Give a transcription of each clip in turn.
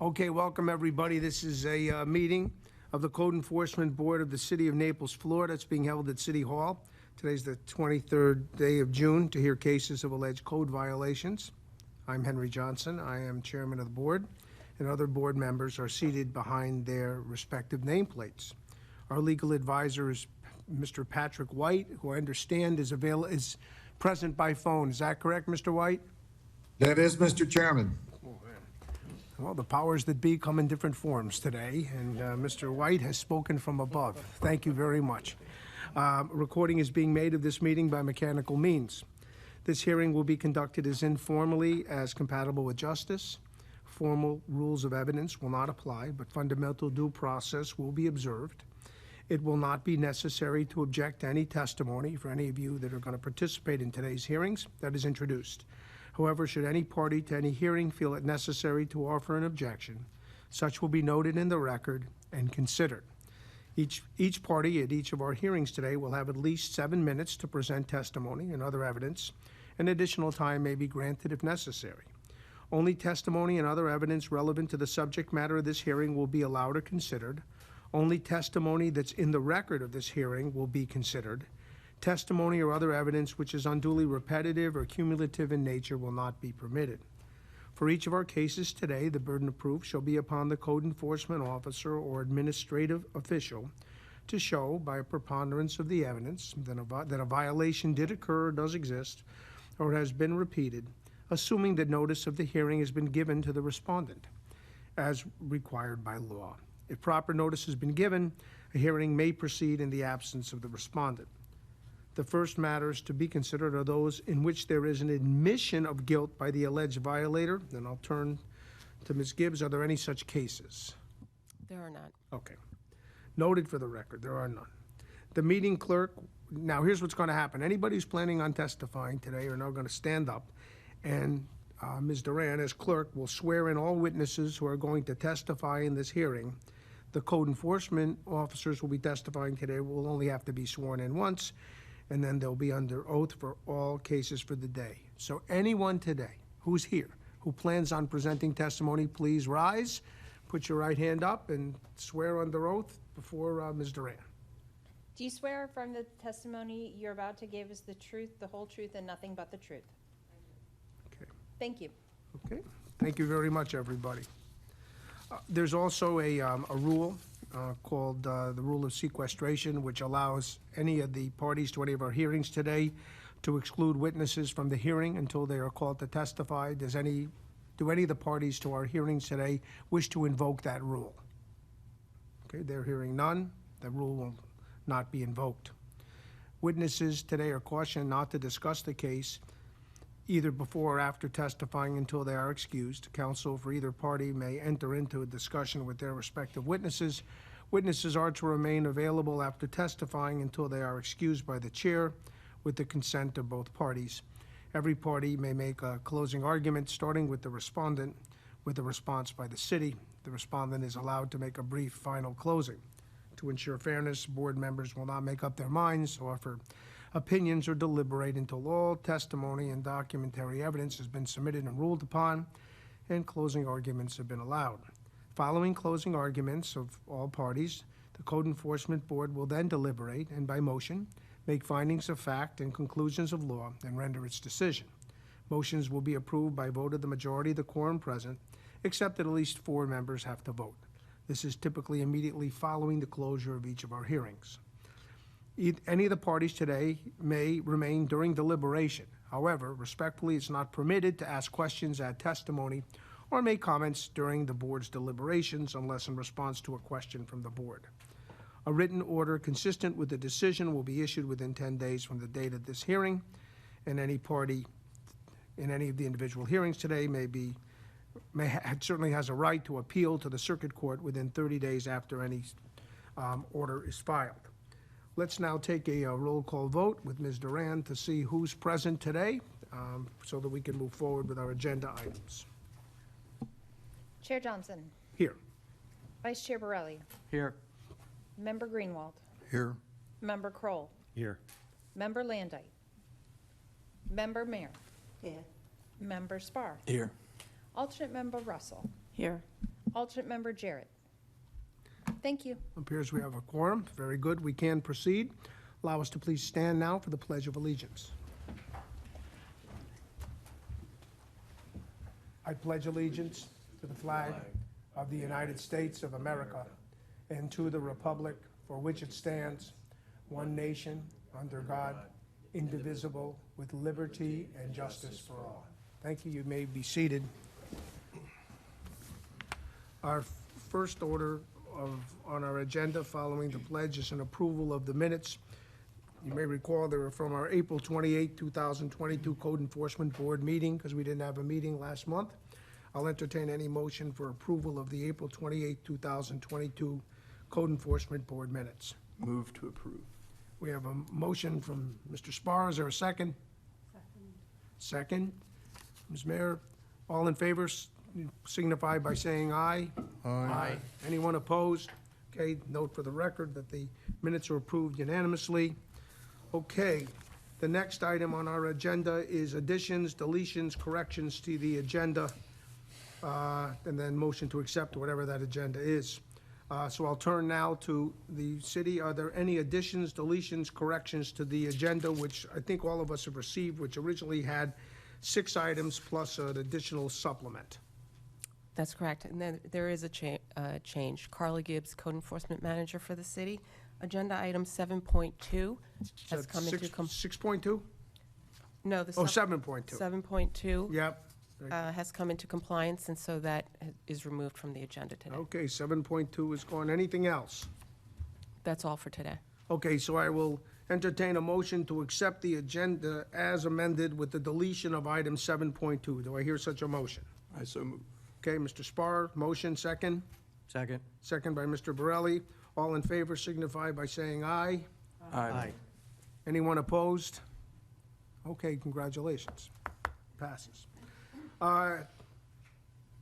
Okay, welcome everybody. This is a meeting of the Code Enforcement Board of the City of Naples, Florida. It's being held at City Hall. Today's the 23rd day of June to hear cases of alleged code violations. I'm Henry Johnson. I am chairman of the board, and other board members are seated behind their respective nameplates. Our legal advisor is Mr. Patrick White, who I understand is present by phone. Is that correct, Mr. White? That is, Mr. Chairman. Well, the powers that be come in different forms today, and Mr. White has spoken from above. Thank you very much. Recording is being made of this meeting by mechanical means. This hearing will be conducted as informally as compatible with justice. Formal rules of evidence will not apply, but fundamental due process will be observed. It will not be necessary to object to any testimony for any of you that are going to participate in today's hearings that is introduced. However, should any party to any hearing feel it necessary to offer an objection, such will be noted in the record and considered. Each party at each of our hearings today will have at least 7 minutes to present testimony and other evidence, and additional time may be granted if necessary. Only testimony and other evidence relevant to the subject matter of this hearing will be allowed or considered. Only testimony that's in the record of this hearing will be considered. Testimony or other evidence which is unduly repetitive or cumulative in nature will not be permitted. For each of our cases today, the burden of proof shall be upon the code enforcement officer or administrative official to show by a preponderance of the evidence that a violation did occur or does exist or has been repeated, assuming that notice of the hearing has been given to the respondent as required by law. If proper notice has been given, a hearing may proceed in the absence of the respondent. The first matters to be considered are those in which there is an admission of guilt by the alleged violator. Then I'll turn to Ms. Gibbs. Are there any such cases? There are none. Okay. Noted for the record, there are none. The meeting clerk, now here's what's going to happen. Anybody who's planning on testifying today are now going to stand up, and Ms. Duran, as clerk, will swear in all witnesses who are going to testify in this hearing. The code enforcement officers will be testifying today will only have to be sworn in once, and then they'll be under oath for all cases for the day. So anyone today who's here, who plans on presenting testimony, please rise, put your right hand up, and swear under oath before Ms. Duran. Do you swear affirm the testimony you're about to give is the truth, the whole truth, and nothing but the truth? Okay. Thank you. Okay. Thank you very much, everybody. There's also a rule called the rule of sequestration, which allows any of the parties to any of our hearings today to exclude witnesses from the hearing until they are called to testify. Do any of the parties to our hearings today wish to invoke that rule? Okay, they're hearing none. The rule will not be invoked. Witnesses today are cautioned not to discuss the case either before or after testifying until they are excused. Counsel for either party may enter into a discussion with their respective witnesses. Witnesses are to remain available after testifying until they are excused by the chair with the consent of both parties. Every party may make a closing argument starting with the respondent with a response by the city. The respondent is allowed to make a brief final closing. To ensure fairness, board members will not make up their minds, offer opinions, or deliberate until all testimony and documentary evidence has been submitted and ruled upon, and closing arguments have been allowed. Following closing arguments of all parties, the Code Enforcement Board will then deliberate and, by motion, make findings of fact and conclusions of law and render its decision. Motions will be approved by vote of the majority of the quorum present, except that at least 4 members have to vote. This is typically immediately following the closure of each of our hearings. Any of the parties today may remain during deliberation. However, respectfully, it's not permitted to ask questions, add testimony, or make comments during the board's deliberations unless in response to a question from the board. A written order consistent with the decision will be issued within 10 days from the date of this hearing, and any party in any of the individual hearings today certainly has a right to appeal to the circuit court within 30 days after any order is filed. Let's now take a roll call vote with Ms. Duran to see who's present today so that we can move forward with our agenda items. Chair Johnson. Here. Vice Chair Borelli. Here. Member Greenwald. Here. Member Kroll. Here. Member Landite. Member Mayer. Here. Member Spar. Here. Alternate Member Russell. Here. Alternate member Jarrett. Thank you. Appears we have a quorum. Very good. We can proceed. Allow us to please stand now for the Pledge of Allegiance. I pledge allegiance to the flag of the United States of America and to the republic for which it stands, one nation, under God, indivisible, with liberty and justice for all. Thank you. You may be seated. Our first order on our agenda following the pledge is an approval of the minutes. You may recall they were from our April 28, 2022 Code Enforcement Board meeting, because we didn't have a meeting last month. I'll entertain any motion for approval of the April 28, 2022 Code Enforcement Board minutes. Move to approve. We have a motion from Mr. Spar. Is there a second? Second. Ms. Mayor, all in favor signify by saying aye. Aye. Anyone opposed? Okay, note for the record that the minutes are approved unanimously. Okay, the next item on our agenda is additions, deletions, corrections to the agenda, and then motion to accept whatever that agenda is. So I'll turn now to the city. Are there any additions, deletions, corrections to the agenda, which I think all of us have received, which originally had 6 items plus an additional supplement? That's correct. And then there is a change. Carla Gibbs, Code Enforcement Manager for the city. Agenda item 7.2 has come into 6.2? No, the Oh, 7.2. 7.2 Yep. has come into compliance, and so that is removed from the agenda today. Okay, 7.2 is gone. Anything else? That's all for today. Okay, so I will entertain a motion to accept the agenda as amended with the deletion of item 7.2. Do I hear such a motion? I so move. Okay, Mr. Spar, motion, second. Second. Second by Mr. Borelli. All in favor signify by saying aye. Aye. Anyone opposed? Okay, congratulations. Passes.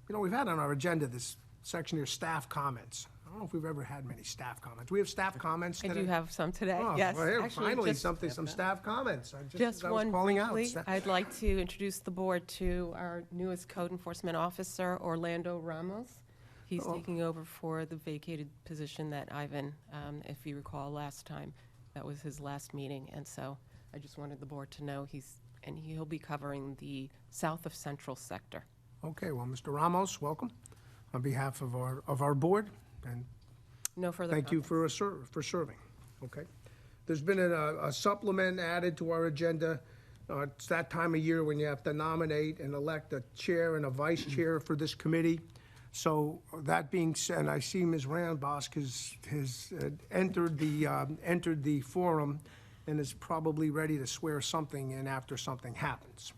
We've had on our agenda this section here, staff comments. I don't know if we've ever had many staff comments. We have staff comments I today? do have some today, Oh, yes. well, here, Actually, finally, just- some staff comments. I Just was one calling out. briefly. I'd like to introduce the board to our newest code enforcement officer, Orlando Ramos. He's taking over for the vacated position that Ivan, if you recall last time, that was his last meeting. And so I just wanted the board to know he'll be covering the south of central sector. Okay, well, Mr. Ramos, welcome on behalf of our board, and No further thank you comments. for serving. Okay. There's been a supplement added to our agenda. It's that time of year when you have to nominate and elect a chair and a vice chair for this committee. So that being said, I see Ms. Randbosk has entered the forum and is probably ready to swear something in after something happens.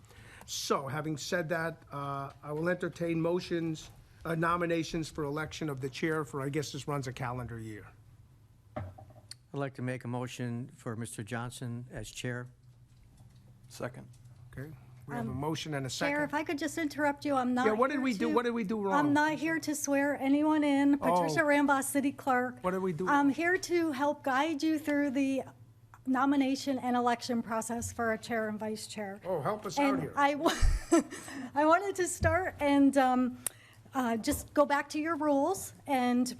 So, having said that, I will entertain nominations for election of the chair for, I guess this runs a calendar year. I'd like to make a motion for Mr. Johnson as chair. Second. Okay? We have a motion and a second. Chair, if I could just interrupt you, I'm not Yeah, what did here we do? to- What did we do wrong? I'm not here to swear anyone in. Patricia Oh. Rambaugh, City Clerk. What did we do I'm wrong? here to help guide you through the nomination and election process for a chair and vice chair. Oh, help us out And here. I wanted to start and just go back to your rules and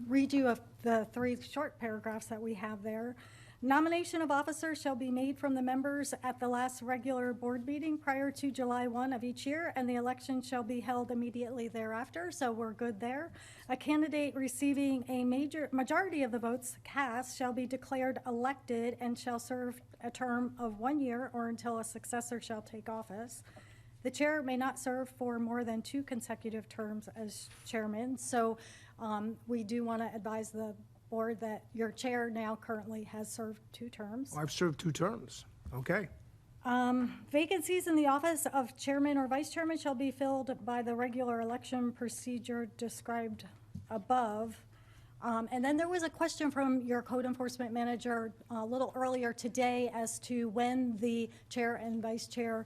read you the 3 short paragraphs that we have there. Nomination of officers shall be made from the members at the last regular board meeting prior to July 1 of each year, and the election shall be held immediately thereafter, so we're good there. A candidate receiving a majority of the votes cast shall be declared elected and shall serve a term of 1 year or until a successor shall take office. The chair may not serve for more than 2 consecutive terms as chairman, so we do want to advise the board that your chair now currently has served 2 terms. I've served 2 terms. Okay. Vacancies in the office of chairman or vice chairman shall be filled by the regular election procedure described above. And then there was a question from your code enforcement manager a little earlier today as to when the chair and vice chair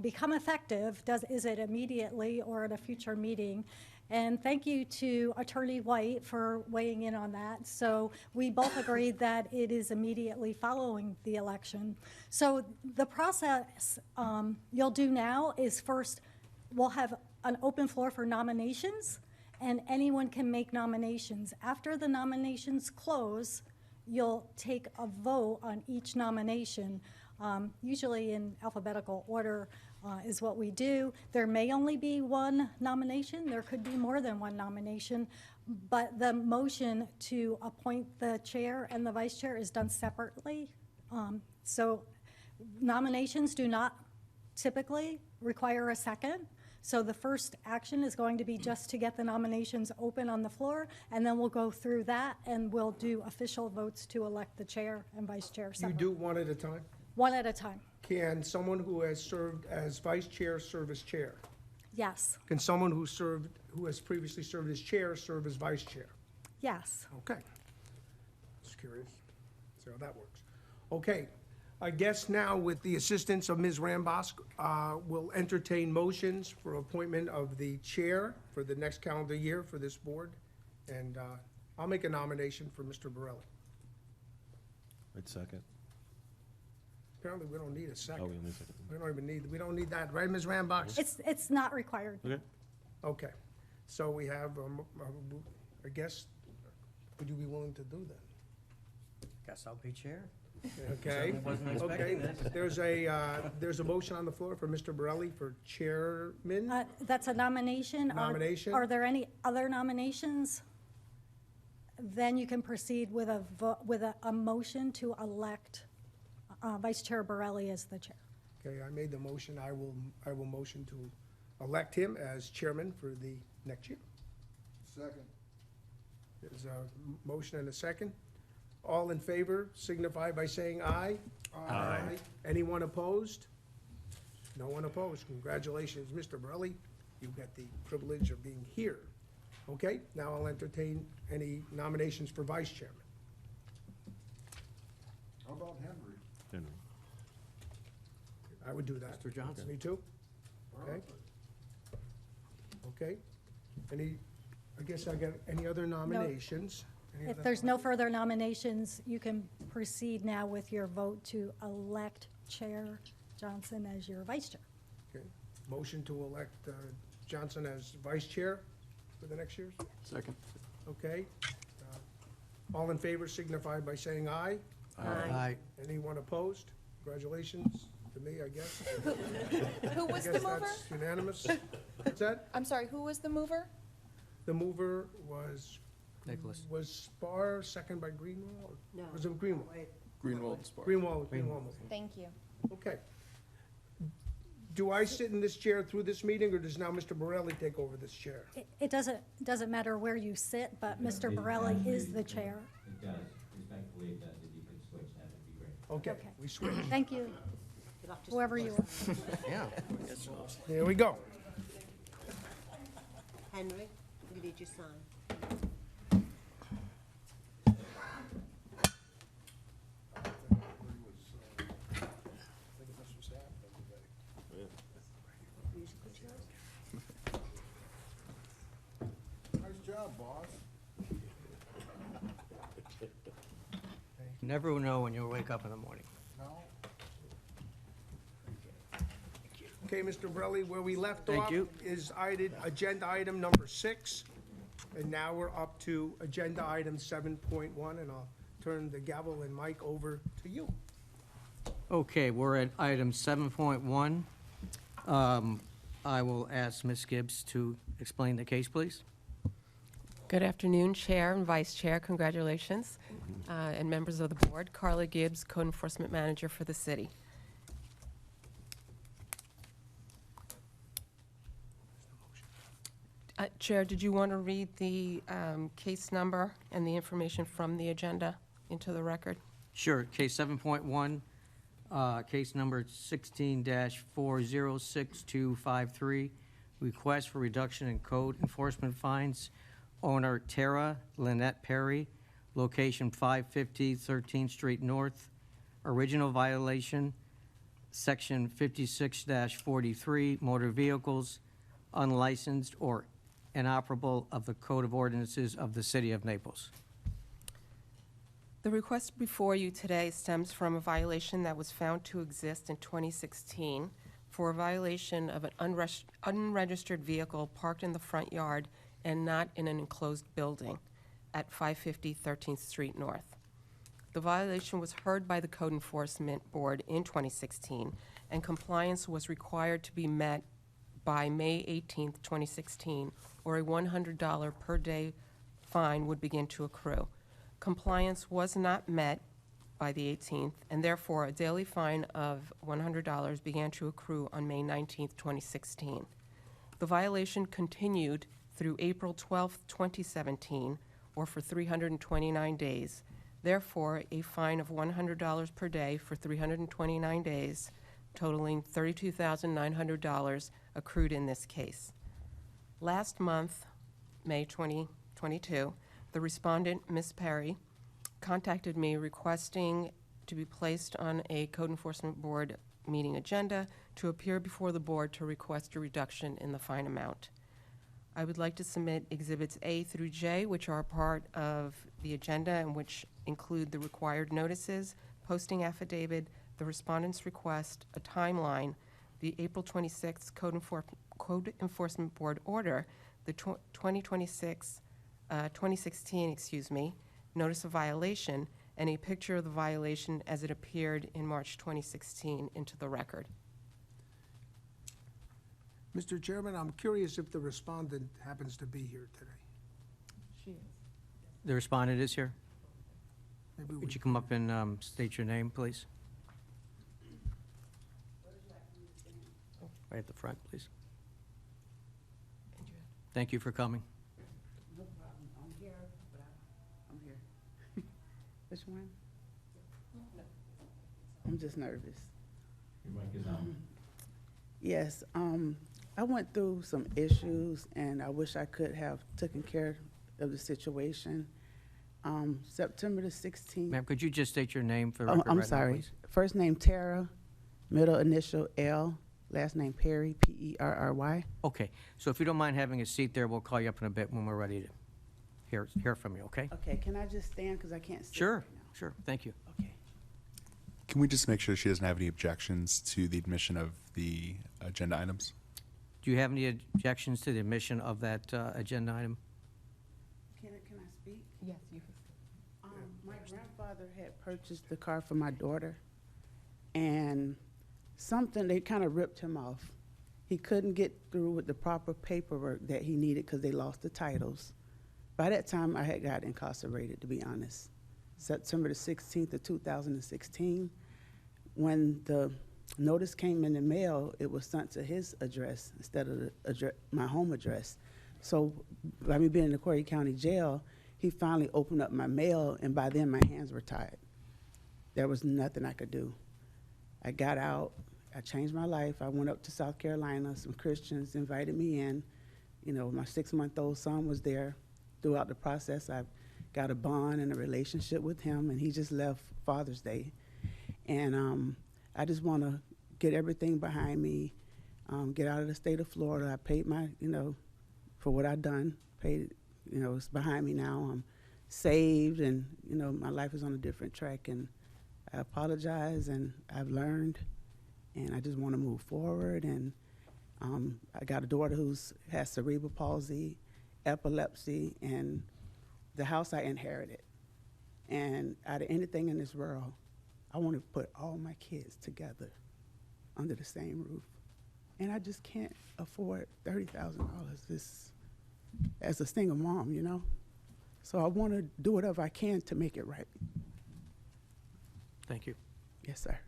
become effective. Is it immediately or at a future meeting? And thank you to Attorney White for weighing in on that. So we both agreed that it is immediately following the election. So the process you'll do now is first, we'll have an open floor for nominations, and anyone can make nominations. After the nominations close, you'll take a vote on each nomination, usually in alphabetical order is what we do. There may only be one nomination, there could be more than one nomination, but the motion to appoint the chair and the vice chair is done separately. So nominations do not typically require a second. So the first action is going to be just to get the nominations open on the floor, and then we'll go through that, and we'll do official votes to elect the chair and vice chair You separately. do one at a time? One at a time, Can someone who has served as vice chair serve as chair? yes, Can someone who has previously served as chair serve as vice chair? yes. Okay. Just curious, see how that works. Okay, I guess now with the assistance of Ms. Rambosk, we'll entertain motions for appointment of the chair for the next calendar year for this board. And I'll make a nomination for Mr. Borelli. I'd second. Apparently, we don't need a Oh, second. we only second. We don't need that, right, Ms. Rambosk? It's not required. Okay. Okay, so we have, I guess, would you be willing to do that? Guess I'll be chair. Okay, Wasn't okay. expecting this. There's a motion on the floor for Mr. Borelli for chairman. That's a nomination. Nomination. Are there any other nominations? Then you can proceed with a motion to elect Vice Chair Borelli as the chair. Okay, I made the motion. I will motion to elect him as chairman for the next year. Second. There's a motion and a second. All in favor signify by saying aye. Aye. Anyone opposed? No one opposed. Congratulations, Mr. Borelli. You get the privilege of being here. Okay, now I'll entertain any nominations for vice chairman. How about Henry? Henry. I would do that. Mr. Johnson. Me too? Okay. Okay. I guess I got any other nominations? Any If other- there's no further nominations, you can proceed now with your vote to elect Chair Johnson as your vice chair. Okay. Motion to elect Johnson as vice chair for the next year? Second. Okay. All in favor signify by saying aye. Aye. Anyone opposed? Congratulations to me, I guess. Who I was the guess mover? that's unanimous. What's that? I'm sorry, who was the mover? The mover was Nicholas. Was Spar second by Greenwald? No. Was it Greenwald? Greenwald and Spark. Greenwald. Thank you. Okay. Do I sit in this chair through this meeting, or does now Mr. Borelli take over this chair? It doesn't matter where you sit, but Mr. Borelli is the chair. It does, respectfully, it does, if you could switch, that would be great. Okay, Okay. we switch. Thank you, whoever you are. Yeah. Here we go. Henry, you need your sign. Musical chairs? Nice job, boss. You never know when you'll wake up in the morning. No? Okay, Mr. Borelli, where we left Thank off you. is agenda item number 6. And now we're up to agenda item 7.1, and I'll turn the gavel and mic over to you. Okay, we're at item 7.1. I will ask Ms. Gibbs to explain the case, please. Good afternoon, Chair and Vice Chair. Congratulations. And members of the board. Carla Gibbs, Code Enforcement Manager for the city. Chair, did you want to read the case number and the information from the agenda into the record? Sure, case 7.1, case number 16-406253, request for reduction in code enforcement fines. Owner Tara Lynette Perry, location 550 13th Street North. Original violation, section 56-43, motor vehicles, unlicensed or inoperable of the Code of Ordinances of the City of Naples. The request before you today stems from a violation that was found to exist in 2016 for a violation of an unregistered vehicle parked in the front yard and not in an enclosed building at 550 13th Street North. The violation was heard by the Code Enforcement Board in 2016, and compliance was required to be met by May 18th, 2016, or a $100 per day fine would begin to accrue. Compliance was not met by the 18th, and therefore a daily fine of $100 began to accrue on May 19th, 2016. The violation continued through April 12th, 2017, or for 329 days. Therefore, a fine of $100 per day for 329 days, totaling $32,900, accrued in this case. Last month, May 2022, the respondent, Ms. Perry, contacted me requesting to be placed on a Code Enforcement Board meeting agenda to appear before the board to request a reduction in the fine amount. I would like to submit Exhibits A through J, which are part of the agenda and which include the required notices, posting affidavit, the respondent's request, a timeline, the April 26th Code Enforcement Board order, the 2016, notice of violation, and a picture of the violation as it appeared in March 2016 into the record. Mr. Chairman, I'm curious if the respondent happens to be here today. She is. The respondent is here. Maybe we Would you come up and state your name, please? Right at the front, please. Thank you for coming. No problem. I'm here, but I'm here. Which one? I'm just nervous. Your mic is on. Yes, I went through some issues, and I wish I could have taken care of the situation. September the 16th. Ma'am, could you just state your name for the Oh, record I'm right now, sorry. please? First name Tara, middle initial L, last name Perry, P-E-R-R-Y. Okay, so if you don't mind having a seat there, we'll call you up in a bit when we're ready to hear from you, okay? Okay, can I just stand, because I can't sit Sure, right now? sure, thank you. Okay. Can we just make sure she doesn't have any objections to the admission of the agenda items? Do you have any objections to the admission of that agenda item? Can I speak? Yes, you can. My grandfather had purchased the car for my daughter, and they kind of ripped him off. He couldn't get through with the proper paperwork that he needed because they lost the titles. By that time, I had got incarcerated, to be honest. September the 16th of 2016, when the notice came in the mail, it was sent to his address instead of my home address. So by me being in the Quarry County Jail, he finally opened up my mail, and by then my hands were tied. There was nothing I could do. I got out, I changed my life. I went up to South Carolina. Some Christians invited me in. You know, my 6-month-old son was there. Throughout the process, I got a bond and a relationship with him, and he just left Father's Day. And I just want to get everything behind me, get out of the state of Florida. I paid for what I've done, it's behind me now. I'm saved, and, my life is on a different track, and I apologize, and I've learned, and I just want to move forward. And I got a daughter who has cerebral palsy, epilepsy, and the house I inherited. And out of anything in this world, I want to put all my kids together under the same roof. And I just can't afford $30,000 as a single mom, So I want to do whatever I can to make it right. Thank you. Yes, sir.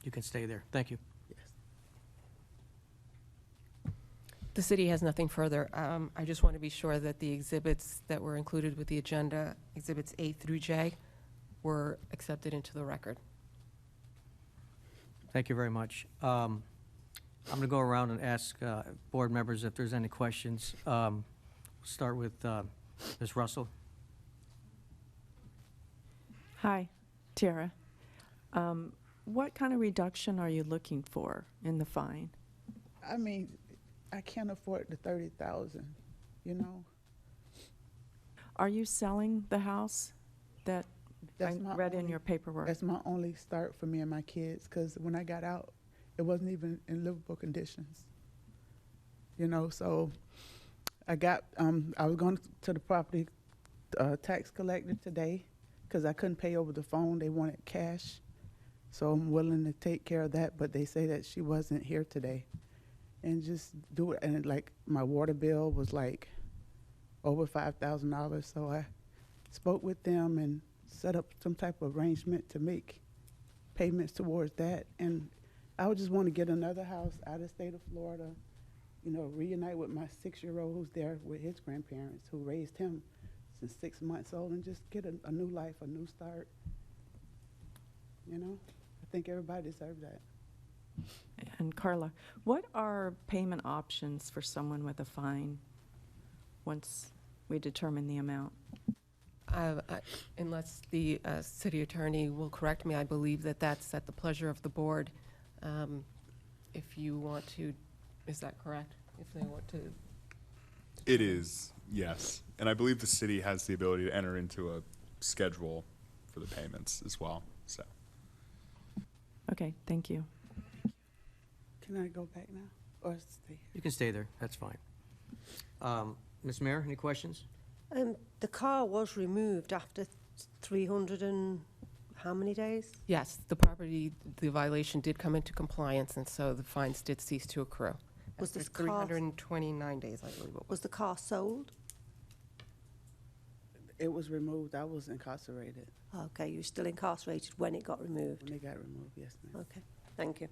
You can stay there. Thank you. Yes. The city has nothing further. I just want to be sure that the exhibits that were included with the agenda, Exhibits A through J, were accepted into the record. Thank you very much. I'm going to go around and ask board members if there's any questions. Start with Ms. Russell. Hi, Tara. What kind of reduction are you looking for in the fine? I mean, I can't afford the $30,000, Are you selling the house that I read in your paperwork? That's my only start for me and my kids, because when I got out, it wasn't even in livable conditions. you know, so I was going to the property tax collector today because I couldn't pay over the phone. They wanted cash. So I'm willing to take care of that, but they say that she wasn't here today. And just do it, and like my water bill was like over $5,000, so I spoke with them and set up some type of arrangement to make payments towards that. And I would just want to get another house out of the state of Florida, you know, reunite with my 6-year-old who's there with his grandparents who raised him since 6 months old, and just get a new life, a new start. You know, I think everybody deserves that. And Carla, what are payment options for someone with a fine once we determine the amount? Unless the city attorney will correct me, I believe that that's at the pleasure of the board. If you want to, is that correct? If they want to? It is, yes. And I believe the city has the ability to enter into a schedule for the payments as well, so. Okay, thank you. Can I go back now or stay? You can stay there, that's fine. Ms. Mayor, any questions? The car was removed after 300 and how many days? Yes, the violation did come into compliance, and so the fines did cease to accrue. Was After this car- 329 days, I believe it was. Was the car sold? It was removed. I was incarcerated Okay, you were still incarcerated when it got removed. when they got removed, yes, ma'am. Okay, thank you.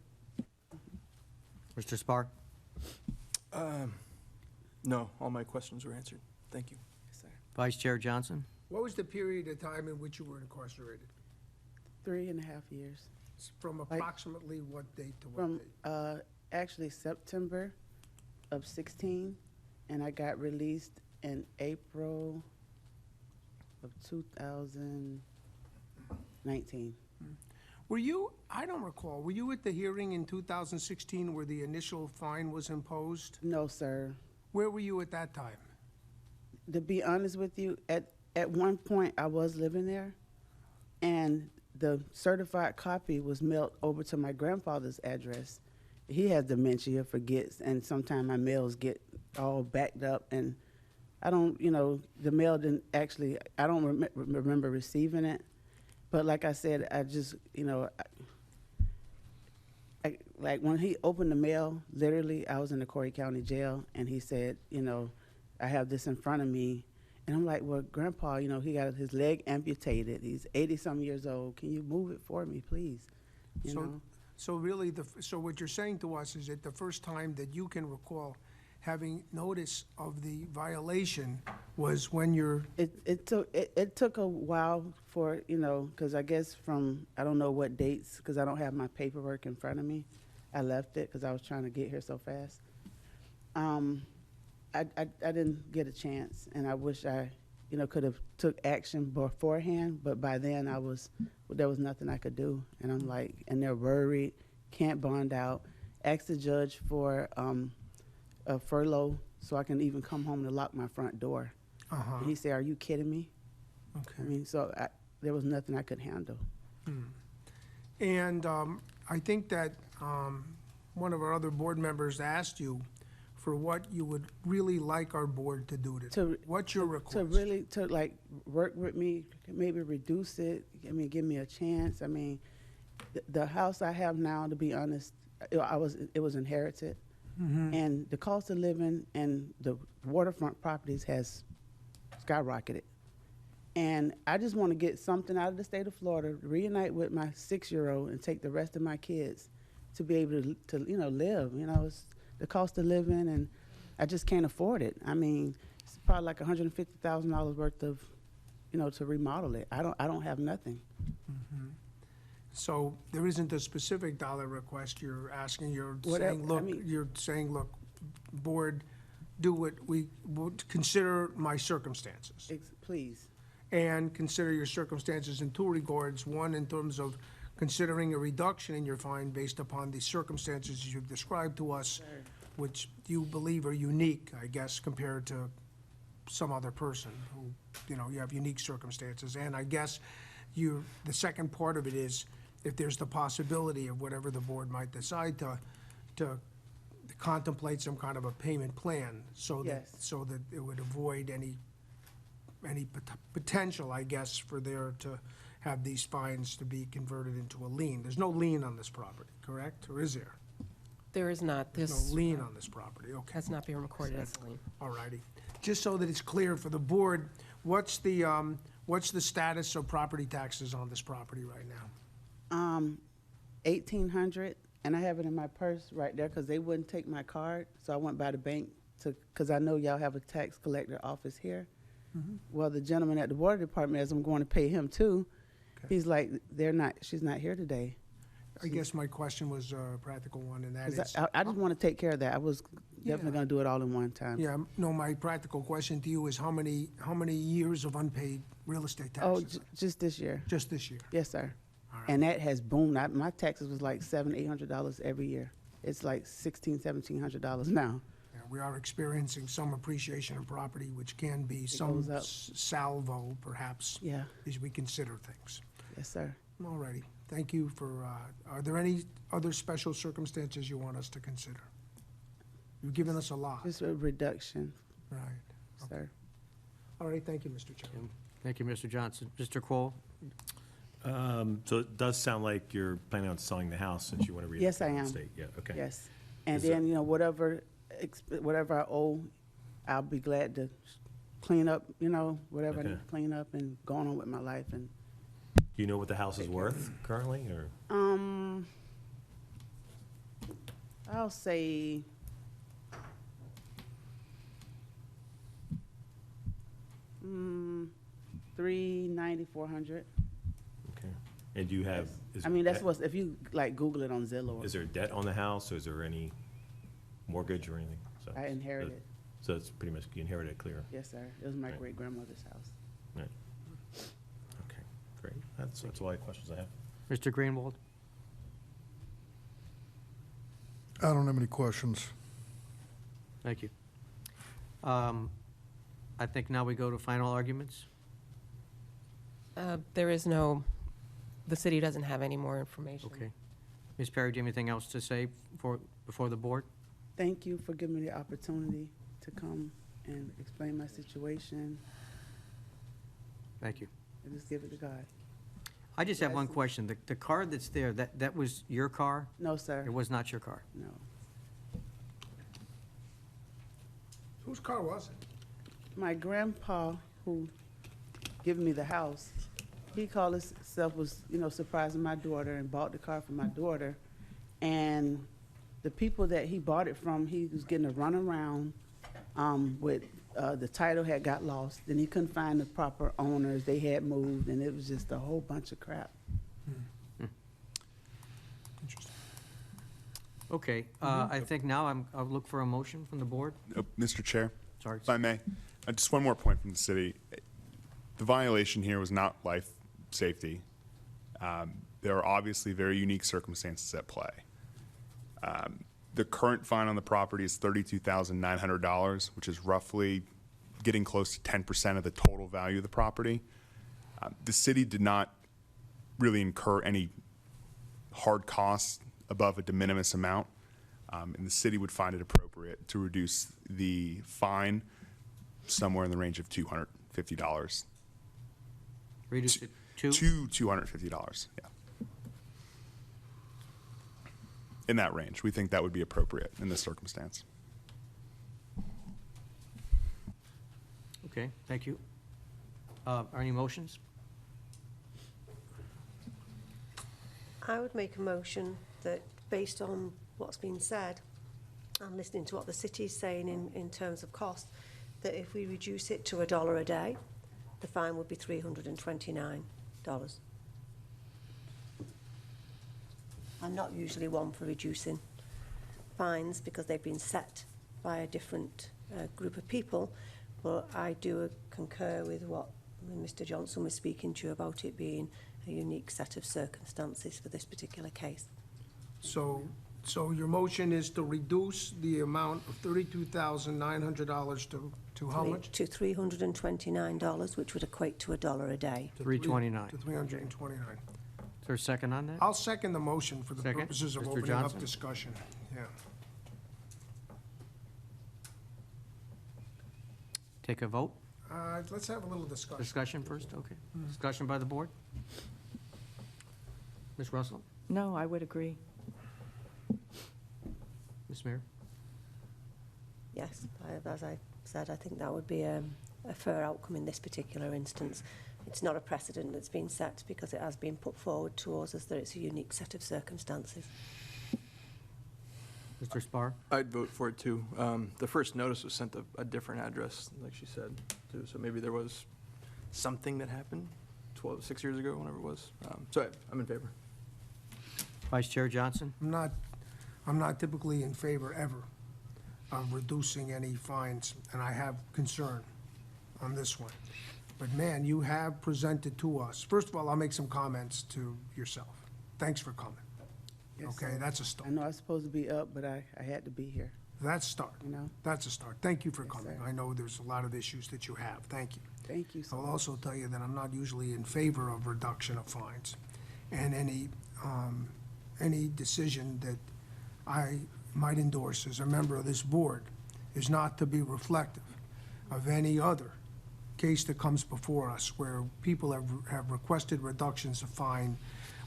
Mr. Spar? No, all my questions were answered. Thank you. Yes, sir. Vice Chair Johnson? What was the period of time in which you were incarcerated? 3.5 years. From approximately what date to what From, date? actually September of 16, and I got released in April of 2019. Were you, I don't recall, were you at the hearing in 2016 where the initial fine was imposed? No, sir. Where were you at that time? To be honest with you, at one point I was living there, and the certified copy was mailed over to my grandfather's address. He has dementia, forgets, and sometimes my mails get all backed up, and I don't, you know, the mail didn't actually, I don't remember receiving it. But like I said, I just, you know, like when he opened the mail, literally, I was in the Corey County Jail, and he said, you know, I have this in front of me. And I'm like, well, Grandpa, you know, he got his leg amputated. He's 80-some years old. Can you move it for me, please? You know? So really, so what you're saying to us is that the first time that you can recall having notice of the violation was when you're... It took a while for, you know, because I guess from, I don't know what dates, because I don't have my paperwork in front of me. I left it because I was trying to get here so fast. I didn't get a chance, and I wish I, you know, could have took action beforehand, but by then there was nothing I could do. And I'm like, and they're worried, can't bond out, ask the judge for a furlough so I can even come home to lock my front door. And he said, are you kidding me? Okay. I mean, so there was nothing I could handle. And I think that one of our other board members asked you for what you would really like our board to do what's your request? To like work with me, maybe reduce it, I mean, give me a chance. I mean, the house I have now, to be honest, it was inherited. And the cost of living and the waterfront properties has skyrocketed. And I just want to get something out of the state of Florida, reunite with my 6-year-old, and take the rest of my kids to be able to you know, live. You know, it's the cost of living, and I just can't afford it. I mean, it's probably like $150,000 worth of, you know, to remodel it. I don't have nothing. So there isn't a specific dollar request you're asking, Whatever, saying, look, I mean- you're saying, look, board, do what we would consider my circumstances. Please. And consider your circumstances in two regards. One, in terms of considering a reduction in your fine based upon the circumstances you've described to us, which you believe are unique, I guess, compared to some other person who, you know, you have unique circumstances. And I guess the second part of it is, if there's the possibility of whatever the board might decide to contemplate some kind of a payment plan so that, Yes. so that it would avoid any potential, I guess, for there to have these fines to be converted into a lien. There's no lien on this property, correct? Or is there? There is not. There's This no lien on this property, okay. has not been recorded as a lien. All righty. Just so that it's clear for the board, what's the status of property taxes on this property right now? 1,800, and I have it in my purse right there because they wouldn't take my card. So I went by the bank because I know y'all have a tax collector office here. Well, the gentleman at the water department, as I'm going to pay him too, he's like, she's not here today. I guess my question was a practical one, and that 'Cause is. I just want to take care of that. I was definitely going to do it all in one time. Yeah, no, my practical question to you is how many years of unpaid real estate Oh, taxes? just this year. Just this year? Yes, sir. All right. And that has boomed. My taxes was like $700-800 every year. It's like $1,600-1,700 now. Yeah, we are experiencing some appreciation of property, which can be some goes up. salvo, perhaps, Yeah. as we consider things. Yes, sir. All righty. Thank you for, are there any other special circumstances you want us to consider? You've given us a lot. Just a reduction, Right. sir. All right, thank you, Mr. Chairman. Thank you, Mr. Johnson. Mr. Cole? So it does sound like you're planning on selling the house since you want to relocate Yes, I to the am. state. Yeah, okay. Yes. And Is then, whatever I owe, I'll be glad to clean up, whatever I need Okay. to clean up and go on with my life. And Do you know what the house is worth currently, or? I'll say $390, $400. Okay. And do you have? is I mean, that's debt- what's, if you like Google it on Zillow. Is there debt on the house, or is there any mortgage or anything? So- I inherited. So it's pretty much, you inherited it clear. Yes, sir. It was my Right. great-grandmother's house. Right. Okay, great. That's all the questions I have. Mr. Greenwald? I don't have any questions. Thank you. I think now we go to final arguments. There is no, the city doesn't have any more information. Okay. Ms. Perry, do you have anything else to say before the board? Thank you for giving me the opportunity to come and explain my situation Thank you. and just give it to God. I just have one question. The car that's there, that was your car? No, sir. It was not your car? No. Whose car was it? My grandpa, who gave me the house, he called himself was, surprising my daughter and bought the car for my daughter. And the people that he bought it from, he was getting a runaround with the title had got lost. Then he couldn't find the proper owners. They had moved, and it was just a whole bunch of crap. Interesting. Okay, I think now I'll look for a motion from the board. Mr. Chair, Sorry. if I may, just one more point from the city. The violation here was not life safety. There are obviously very unique circumstances at play. The current fine on the property is $32,900, which is roughly getting close to 10% of the total value of the property. The city did not really incur any hard costs above a de minimis amount, and the city would find it appropriate to reduce the fine somewhere in the range of $250. Reduce it to? To $250, yeah. In that range, we think that would be appropriate in this circumstance. Okay, thank you. Are any motions? I would make a motion that, based on what's been said, and listening to what the city is saying in terms of cost, that if we reduce it to $1 a day, the fine would be $329. I'm not usually one for reducing fines because they've been set by a different group of people, but I do concur with what Mr. Johnson was speaking to you about, it being a unique set of circumstances for this particular case. So your motion is to reduce the amount of $32,900 to how much? To $329, which would equate to $1 a day. $329. To $329. Is there a second on that? I'll second the motion for the Second. purposes of Mr. opening up Johnson? discussion. Yeah. Take a vote? Let's have a little discussion. Discussion first? Okay. Discussion by the board? Ms. Russell? No, I would agree. Ms. Mayor? Yes, as I said, I think that would be a fair outcome in this particular instance. It's not a precedent that's been set because it has been put forward towards us that it's a unique set of circumstances. Mr. Spar? I'd vote for it too. The first notice was sent to a different address, like she said, too. So maybe there was something that happened 6 years ago, whenever it was. So I'm in favor. Vice Chair Johnson? I'm not typically in favor ever of reducing any fines, and I have concern on this one. But man, you have presented to us. First of all, I'll make some comments to yourself. Thanks for coming. Yes, Okay, sir. that's a start. I know I was supposed to be up, but I had to be here, That's a start. you know? That's a start. Thank you for Yes, coming. sir. I know there's a lot of issues that you have. Thank you. Thank you so I'll much. also tell you that I'm not usually in favor of reduction of fines. And any decision that I might endorse as a member of this board is not to be reflective of any other case that comes before us where people have requested reductions of fine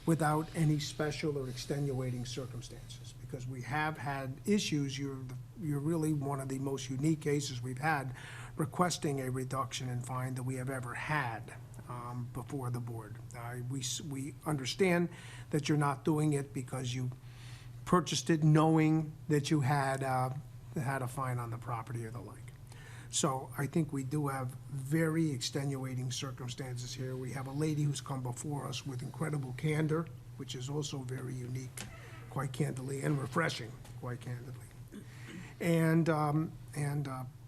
without any special or extenuating circumstances. Because we have had issues, you're really one of the most unique cases we've had requesting a reduction in fine that we have ever had before the board. We understand that you're not doing it because you purchased it knowing that you had a fine on the property or the like. So I think we do have very extenuating circumstances here. We have a lady who's come before us with incredible candor, which is also very unique, quite candidly, and refreshing, quite candidly. And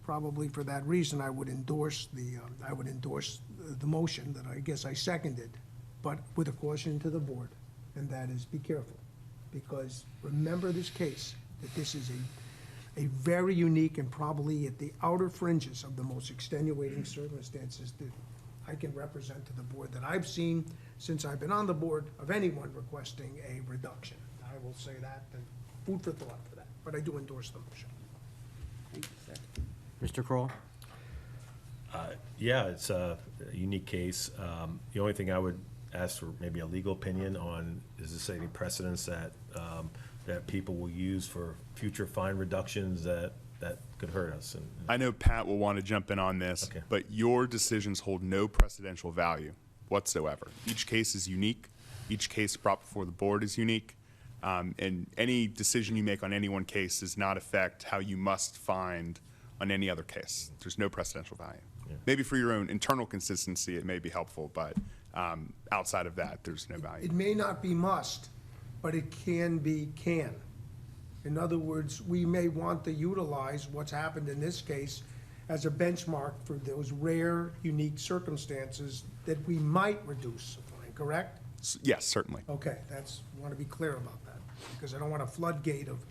probably for that reason, I would endorse the motion that I guess I seconded, but with a caution to the board, and that is be careful. Because remember this case, that this is a very unique and probably at the outer fringes of the most extenuating circumstances that I can represent to the board that I've seen since I've been on the board of anyone requesting a reduction. I will say that, and food for thought for that, but I do endorse the motion. Thank you, sir. Mr. Kroll? Yeah, it's a unique case. The only thing I would ask for maybe a legal opinion on, is this any precedents that people will use for future fine reductions that could hurt us? And I know Pat will want to jump in on this, Okay. but your decisions hold no precedential value whatsoever. Each case is unique. Each case brought before the board is unique. And any decision you make on any one case does not affect how you must find on any other case. There's no precedential value. Yeah. Maybe for your own internal consistency, it may be helpful, but outside of that, there's no value. It may not be must, but it can be can. In other words, we may want to utilize what's happened in this case as a benchmark for those rare, unique circumstances that we might reduce a fine, correct? Yes, certainly. Okay, want to be clear about that, because I don't want a floodgate of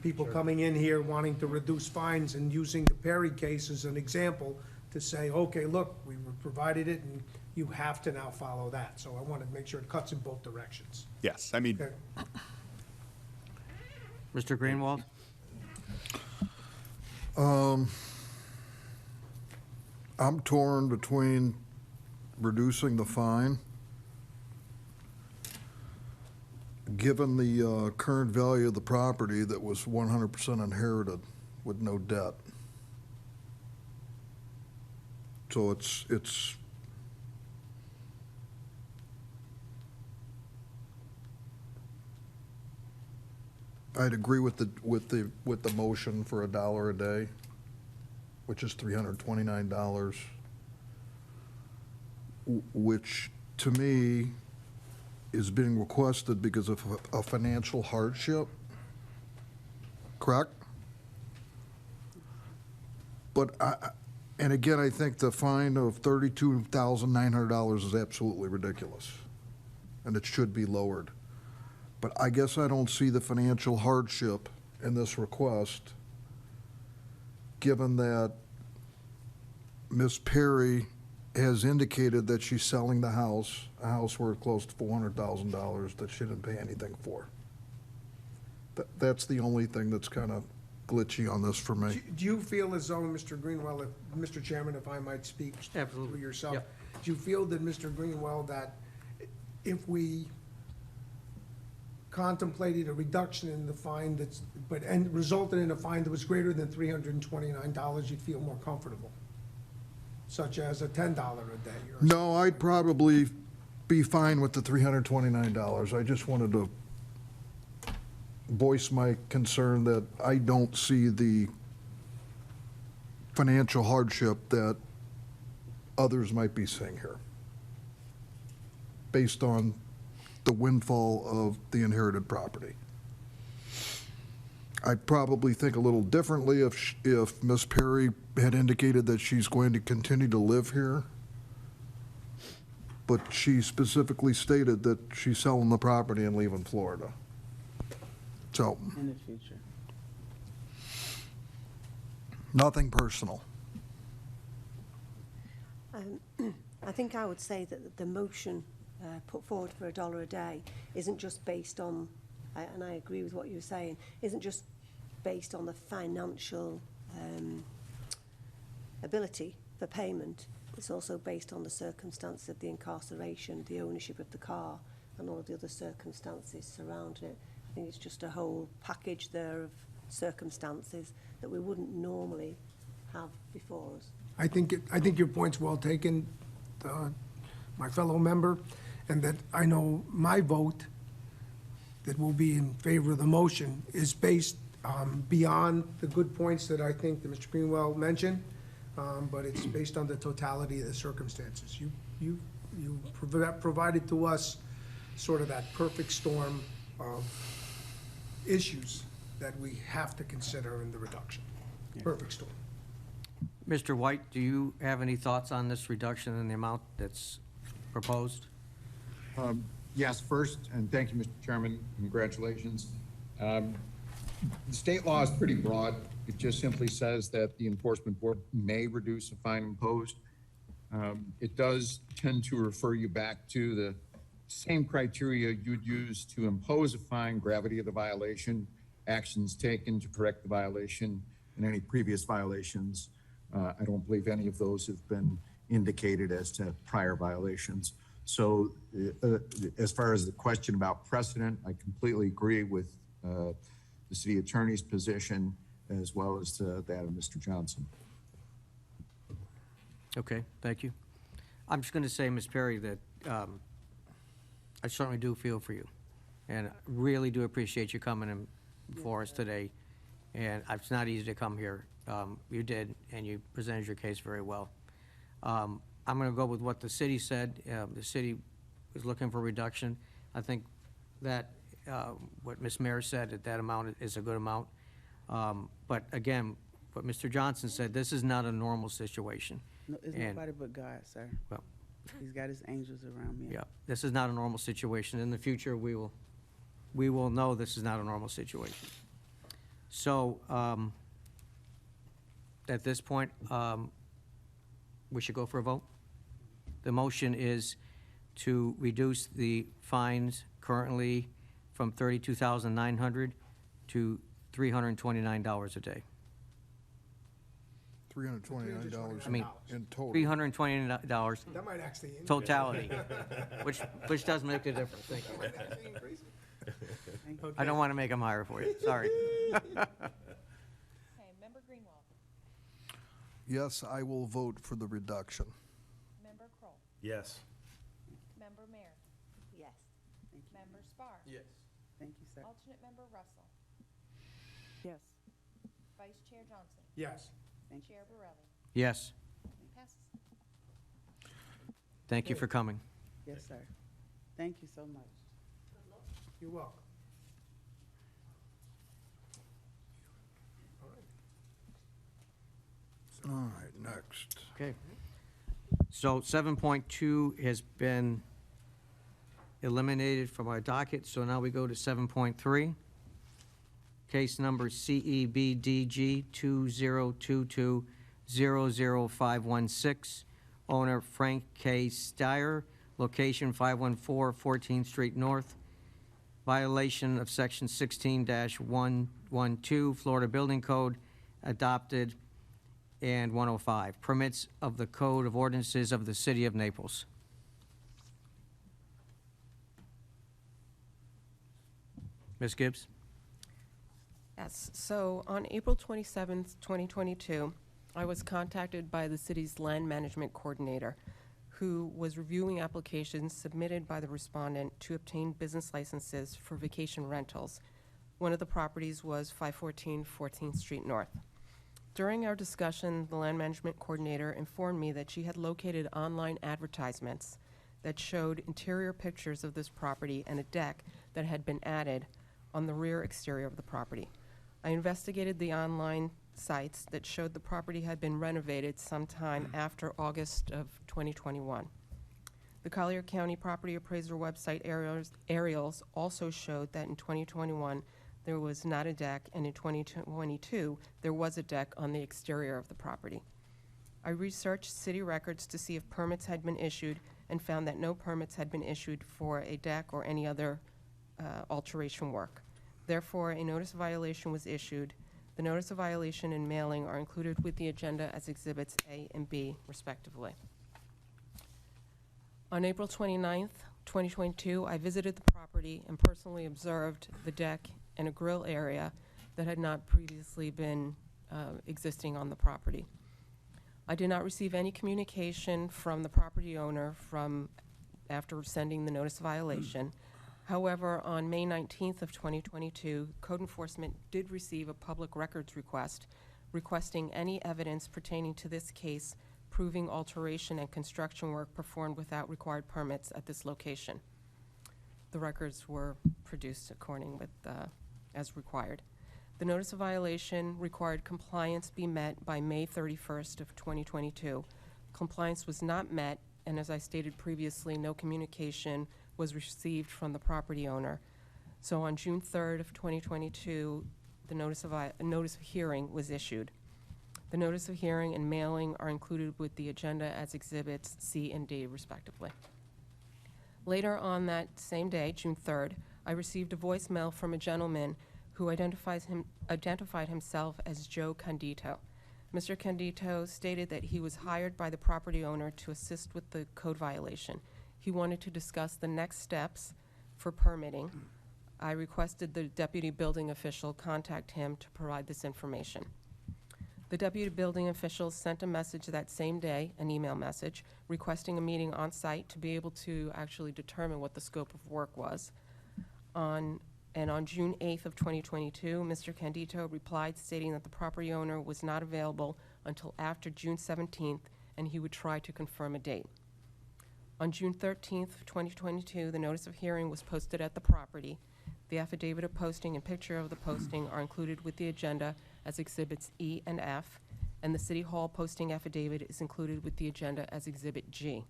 people coming in here wanting to reduce fines and using the Perry case as an example to say, okay, look, we provided it, and you have to now follow that. So I want to make sure it cuts in both directions. Yes, I mean, Okay. Mr. Greenwald? I'm torn between reducing the fine, given the current value of the property that was 100% inherited with no debt. So it's I'd agree with the motion for $1 a day, which is $329, which to me is being requested because of a financial hardship, correct? But and again, I think the fine of $32,900 is absolutely ridiculous, and it should be lowered. But I guess I don't see the financial hardship in this request, given that Ms. Perry has indicated that she's selling the house, a house worth close to $400,000 that she didn't pay anything for. That's the only thing that's kind of glitchy on this for me. Do you feel as though, Mr. Greenwell, Mr. Chairman, if I might speak Absolutely. through yourself? Yep. Do you feel that, Mr. Greenwell, that if we contemplated a reduction in the fine and resulted in a fine that was greater than $329, you'd feel more comfortable? Such as a $10 a day or No, I'd probably be fine with the $329. I just wanted to voice my concern that I don't see the financial hardship that others might be seeing here, based on the windfall of the inherited property. I'd probably think a little differently if Ms. Perry had indicated that she's going to continue to live here, but she specifically stated that she's selling the property and leaving Florida. So, In the future. nothing personal. I think I would say that the motion put forward for $1 a day isn't just based on, and I agree with what you're saying, isn't just based on the financial ability for payment. It's also based on the circumstances of the incarceration, the ownership of the car, and all of the other circumstances surrounding it. I think it's just a whole package there of circumstances that we wouldn't normally have before us. I think your point's well taken, my fellow member, and that I know my vote that will be in favor of the motion is based beyond the good points that I think that Mr. Greenwell mentioned, but it's based on the totality of the circumstances. You provided to us sort of that perfect storm of issues that we have to consider in the reduction. Perfect storm. Mr. White, do you have any thoughts on this reduction in the amount that's proposed? Yes, first, and thank you, Mr. Chairman, congratulations. The state law is pretty broad. It just simply says that the enforcement board may reduce a fine imposed. It does tend to refer you back to the same criteria you'd use to impose a fine: gravity of the violation, actions taken to correct the violation, and any previous violations. I don't believe any of those have been indicated as to prior violations. So as far as the question about precedent, I completely agree with the city attorney's position as well as that of Mr. Johnson. Okay, thank you. I'm just going to say, Ms. Perry, that I certainly do feel for you, and I really do appreciate you coming in before us today. And it's not easy to come here. You did, and you presented your case very well. I'm going to go with what the city said. The city was looking for reduction. I think that what Ms. Mayor said, that amount is a good amount. But again, what Mr. Johnson said, this is not a normal situation. No, it's nobody but God, sir. Well, He's got his angels around me. yeah, this is not a normal situation. In the future, we will know this is not a normal situation. So, at this point, we should go for a vote. The motion is to reduce the fines currently from $32,900 to $329 a day. $329 I mean, in total. $329 That might actually increase. totality, which does make a difference. Thank you. I don't want to make them higher for you, sorry. Okay, Member Greenwald, Yes, I will vote for the reduction. Member Kroll, Yes. Member Mayor, Yes. Member Spar. Yes. Thank you, sir. Alternate Member Russell, Yes. Vice Chair Johnson, Yes. Thank you. Chair Borelli. Yes, Passes. thank you for coming. Yes, sir. Thank you so much. You're welcome. All right, next. Okay. So 7.2 has been eliminated from our docket, so now we go to 7.3. Case number CEBDG 2022-00516, owner Frank K. Steyer, location 514 14th Street North. violation of Section 16-112 Florida Building Code adopted, and 105, permits of the Code of Ordinances of the City of Naples. Ms. Gibbs? Yes, so on April 27th, 2022, I was contacted by the city's land management coordinator, who was reviewing applications submitted by the respondent to obtain business licenses for vacation rentals. One of the properties was 514 14th Street North. During our discussion, the land management coordinator informed me that she had located online advertisements that showed interior pictures of this property and a deck that had been added on the rear exterior of the property. I investigated the online sites that showed the property had been renovated sometime after August of 2021. The Collier County Property Appraiser website aerials also showed that in 2021, there was not a deck, and in 2022, there was a deck on the exterior of the property. I researched city records to see if permits had been issued and found that no permits had been issued for a deck or any other alteration work. Therefore, a notice of violation was issued. The notice of violation and mailing are included with the agenda as Exhibits A and B, respectively. On April 29th, 2022, I visited the property and personally observed the deck and a grill area that had not previously been existing on the property. I did not receive any communication from the property owner after sending the notice of violation. However, on May 19th of 2022, Code Enforcement did receive a public records request requesting any evidence pertaining to this case proving alteration and construction work performed without required permits at this location. The records were produced according with as required. The notice of violation required compliance be met by May 31st of 2022. Compliance was not met, and as I stated previously, no communication was received from the property owner. So on June 3rd of 2022, the notice of hearing was issued. The notice of hearing and mailing are included with the agenda as Exhibits C and D, respectively. Later on that same day, June 3rd, I received a voicemail from a gentleman who identified himself as Joe Condito. Mr. Condito stated that he was hired by the property owner to assist with the code violation. He wanted to discuss the next steps for permitting. I requested the deputy building official contact him to provide this information. The deputy building official sent a message that same day, an email message, requesting a meeting on site to be able to actually determine what the scope of work was. On June 8th of 2022, Mr. Condito replied stating that the property owner was not available until after June 17th, and he would try to confirm a date. On June 13th, 2022, the notice of hearing was posted at the property. The affidavit of posting and picture of the posting are included with the agenda as Exhibits E and F, and the City Hall posting affidavit is included with the agenda as Exhibit G.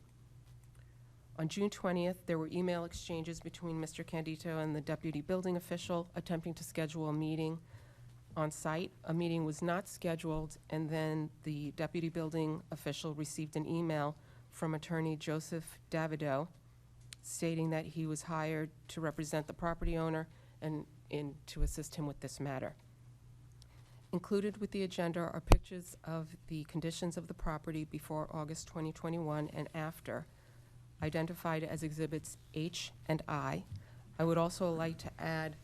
On June 20th, there were email exchanges between Mr. Condito and the deputy building official attempting to schedule a meeting on site. A meeting was not scheduled, and then the deputy building official received an email from attorney Joseph Davido stating that he was hired to represent the property owner and to assist him with this matter. Included with the agenda are pictures of the conditions of the property before August 2021 and after, identified as Exhibits H and I. I would also like to add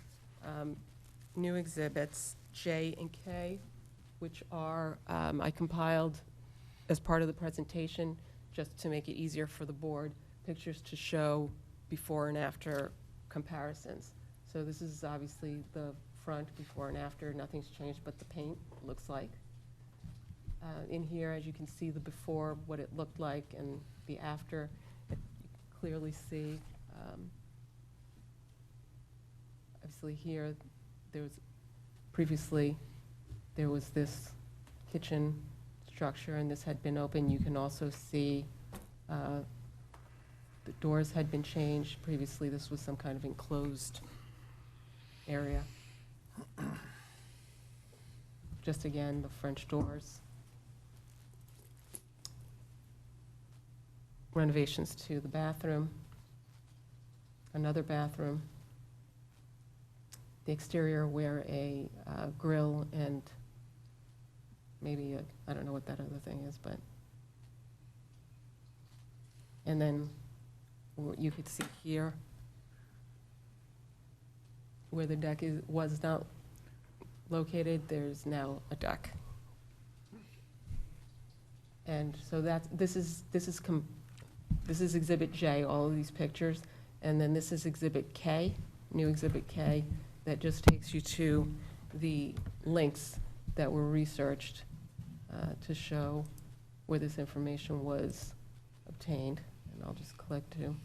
new Exhibits J and K, which are, I compiled as part of the presentation just to make it easier for the board, pictures to show before and after comparisons. So this is obviously the front before and after. Nothing's changed but the paint, looks like. In here, as you can see the before, what it looked like, and the after, you clearly see. Obviously here, previously there was this kitchen structure, and this had been open. You can also see the doors had been changed. Previously, this was some kind of enclosed area. Just again, the French doors. Renovations to the bathroom, another bathroom, the exterior where a grill and maybe, I don't know what that other thing is, but. And then you could see here where the deck was not located, there's now a deck. And so this is Exhibit J, all of these pictures, and then this is Exhibit K, new Exhibit K, that just takes you to the links that were researched to show where this information was obtained. And I'll just click to.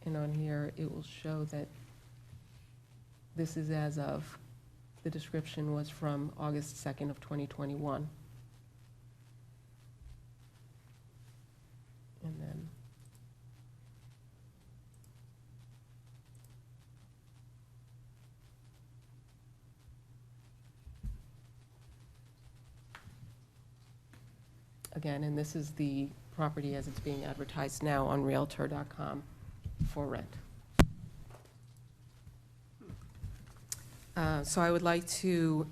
And on here, it will show that this is as of, the description was from August 2nd of 2021. And then again, and this is the property as it's being advertised now on Realtor.com for rent. So I would like to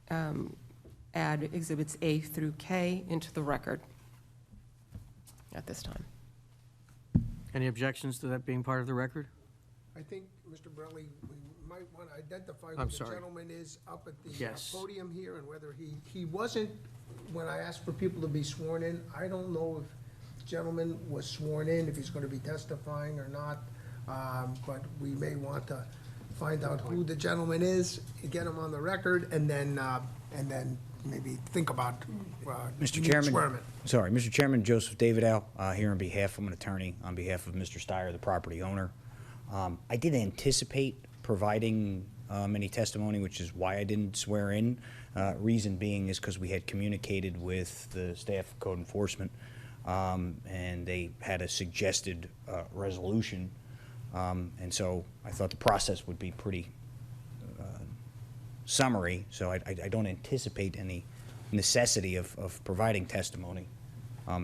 add Exhibits A through K into the record at this time. Any objections to that being part of the record? I think, Mr. Burley, we might want to identify who I'm the sorry. gentleman is up at the Yes. podium here, and whether he wasn't, when I asked for people to be sworn in, I don't know if the gentleman was sworn in, if he's going to be testifying or not, but we may want to find out who the gentleman is, get him on the record, and then maybe think about Mr. swearing Chairman, him. sorry, Mr. Chairman, Joseph Davidow, here on behalf, I'm an attorney, on behalf of Mr. Steyer, the property owner. I did anticipate providing any testimony, which is why I didn't swear in. Reason being is because we had communicated with the staff of code enforcement, and they had a suggested resolution. And so I thought the process would be pretty summary, so I don't anticipate any necessity of providing testimony,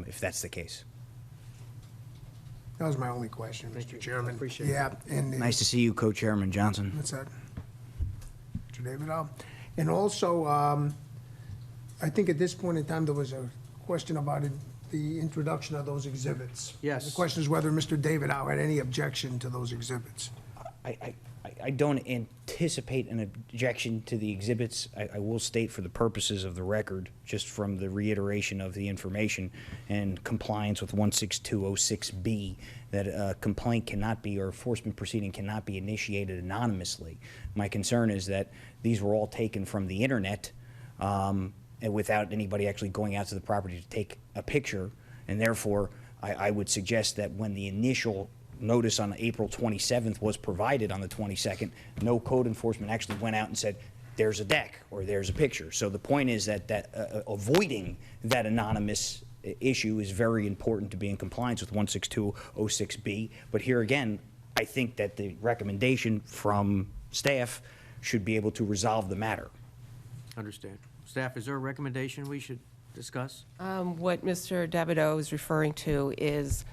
if that's the case. That was my only question, Mr. Chairman. Appreciate it. Yeah, and Nice to see you, Co-Chairman Johnson. What's that? Mr. David, and also, I think at this point in time, there was a question about the introduction of those exhibits. Yes. The question is whether Mr. David Howe had any objection to those exhibits. I don't anticipate an objection to the exhibits. I will state for the purposes of the record, just from the reiteration of the information and compliance with 16206B, that a complaint cannot be, or enforcement proceeding cannot be initiated anonymously. My concern is that these were all taken from the internet, and without anybody actually going out to the property to take a picture, and therefore I would suggest that when the initial notice on April 27th was provided on the 22nd, no code enforcement actually went out and said, there's a deck or there's a picture. So the point is that avoiding that anonymous issue is very important to be in compliance with 16206B. But here again, I think that the recommendation from staff should be able to resolve the matter. Understand. Staff, is there a recommendation we should discuss? What Mr. Davidow is referring to is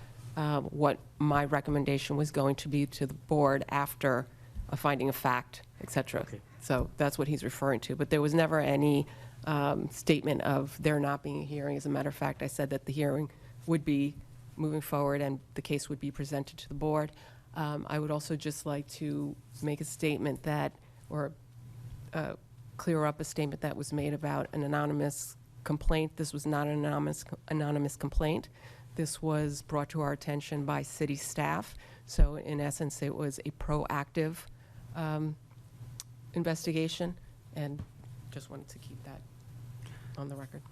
what my recommendation was going to be to the board after a finding of fact, et cetera. Okay. So that's what he's referring to. But there was never any statement of there not being a hearing. As a matter of fact, I said that the hearing would be moving forward and the case would be presented to the board. I would also just like to make a statement that, or clear up a statement that was made about an anonymous complaint. This was not an anonymous complaint. This was brought to our attention by city staff. So in essence, it was a proactive investigation, and just wanted to keep that on the record.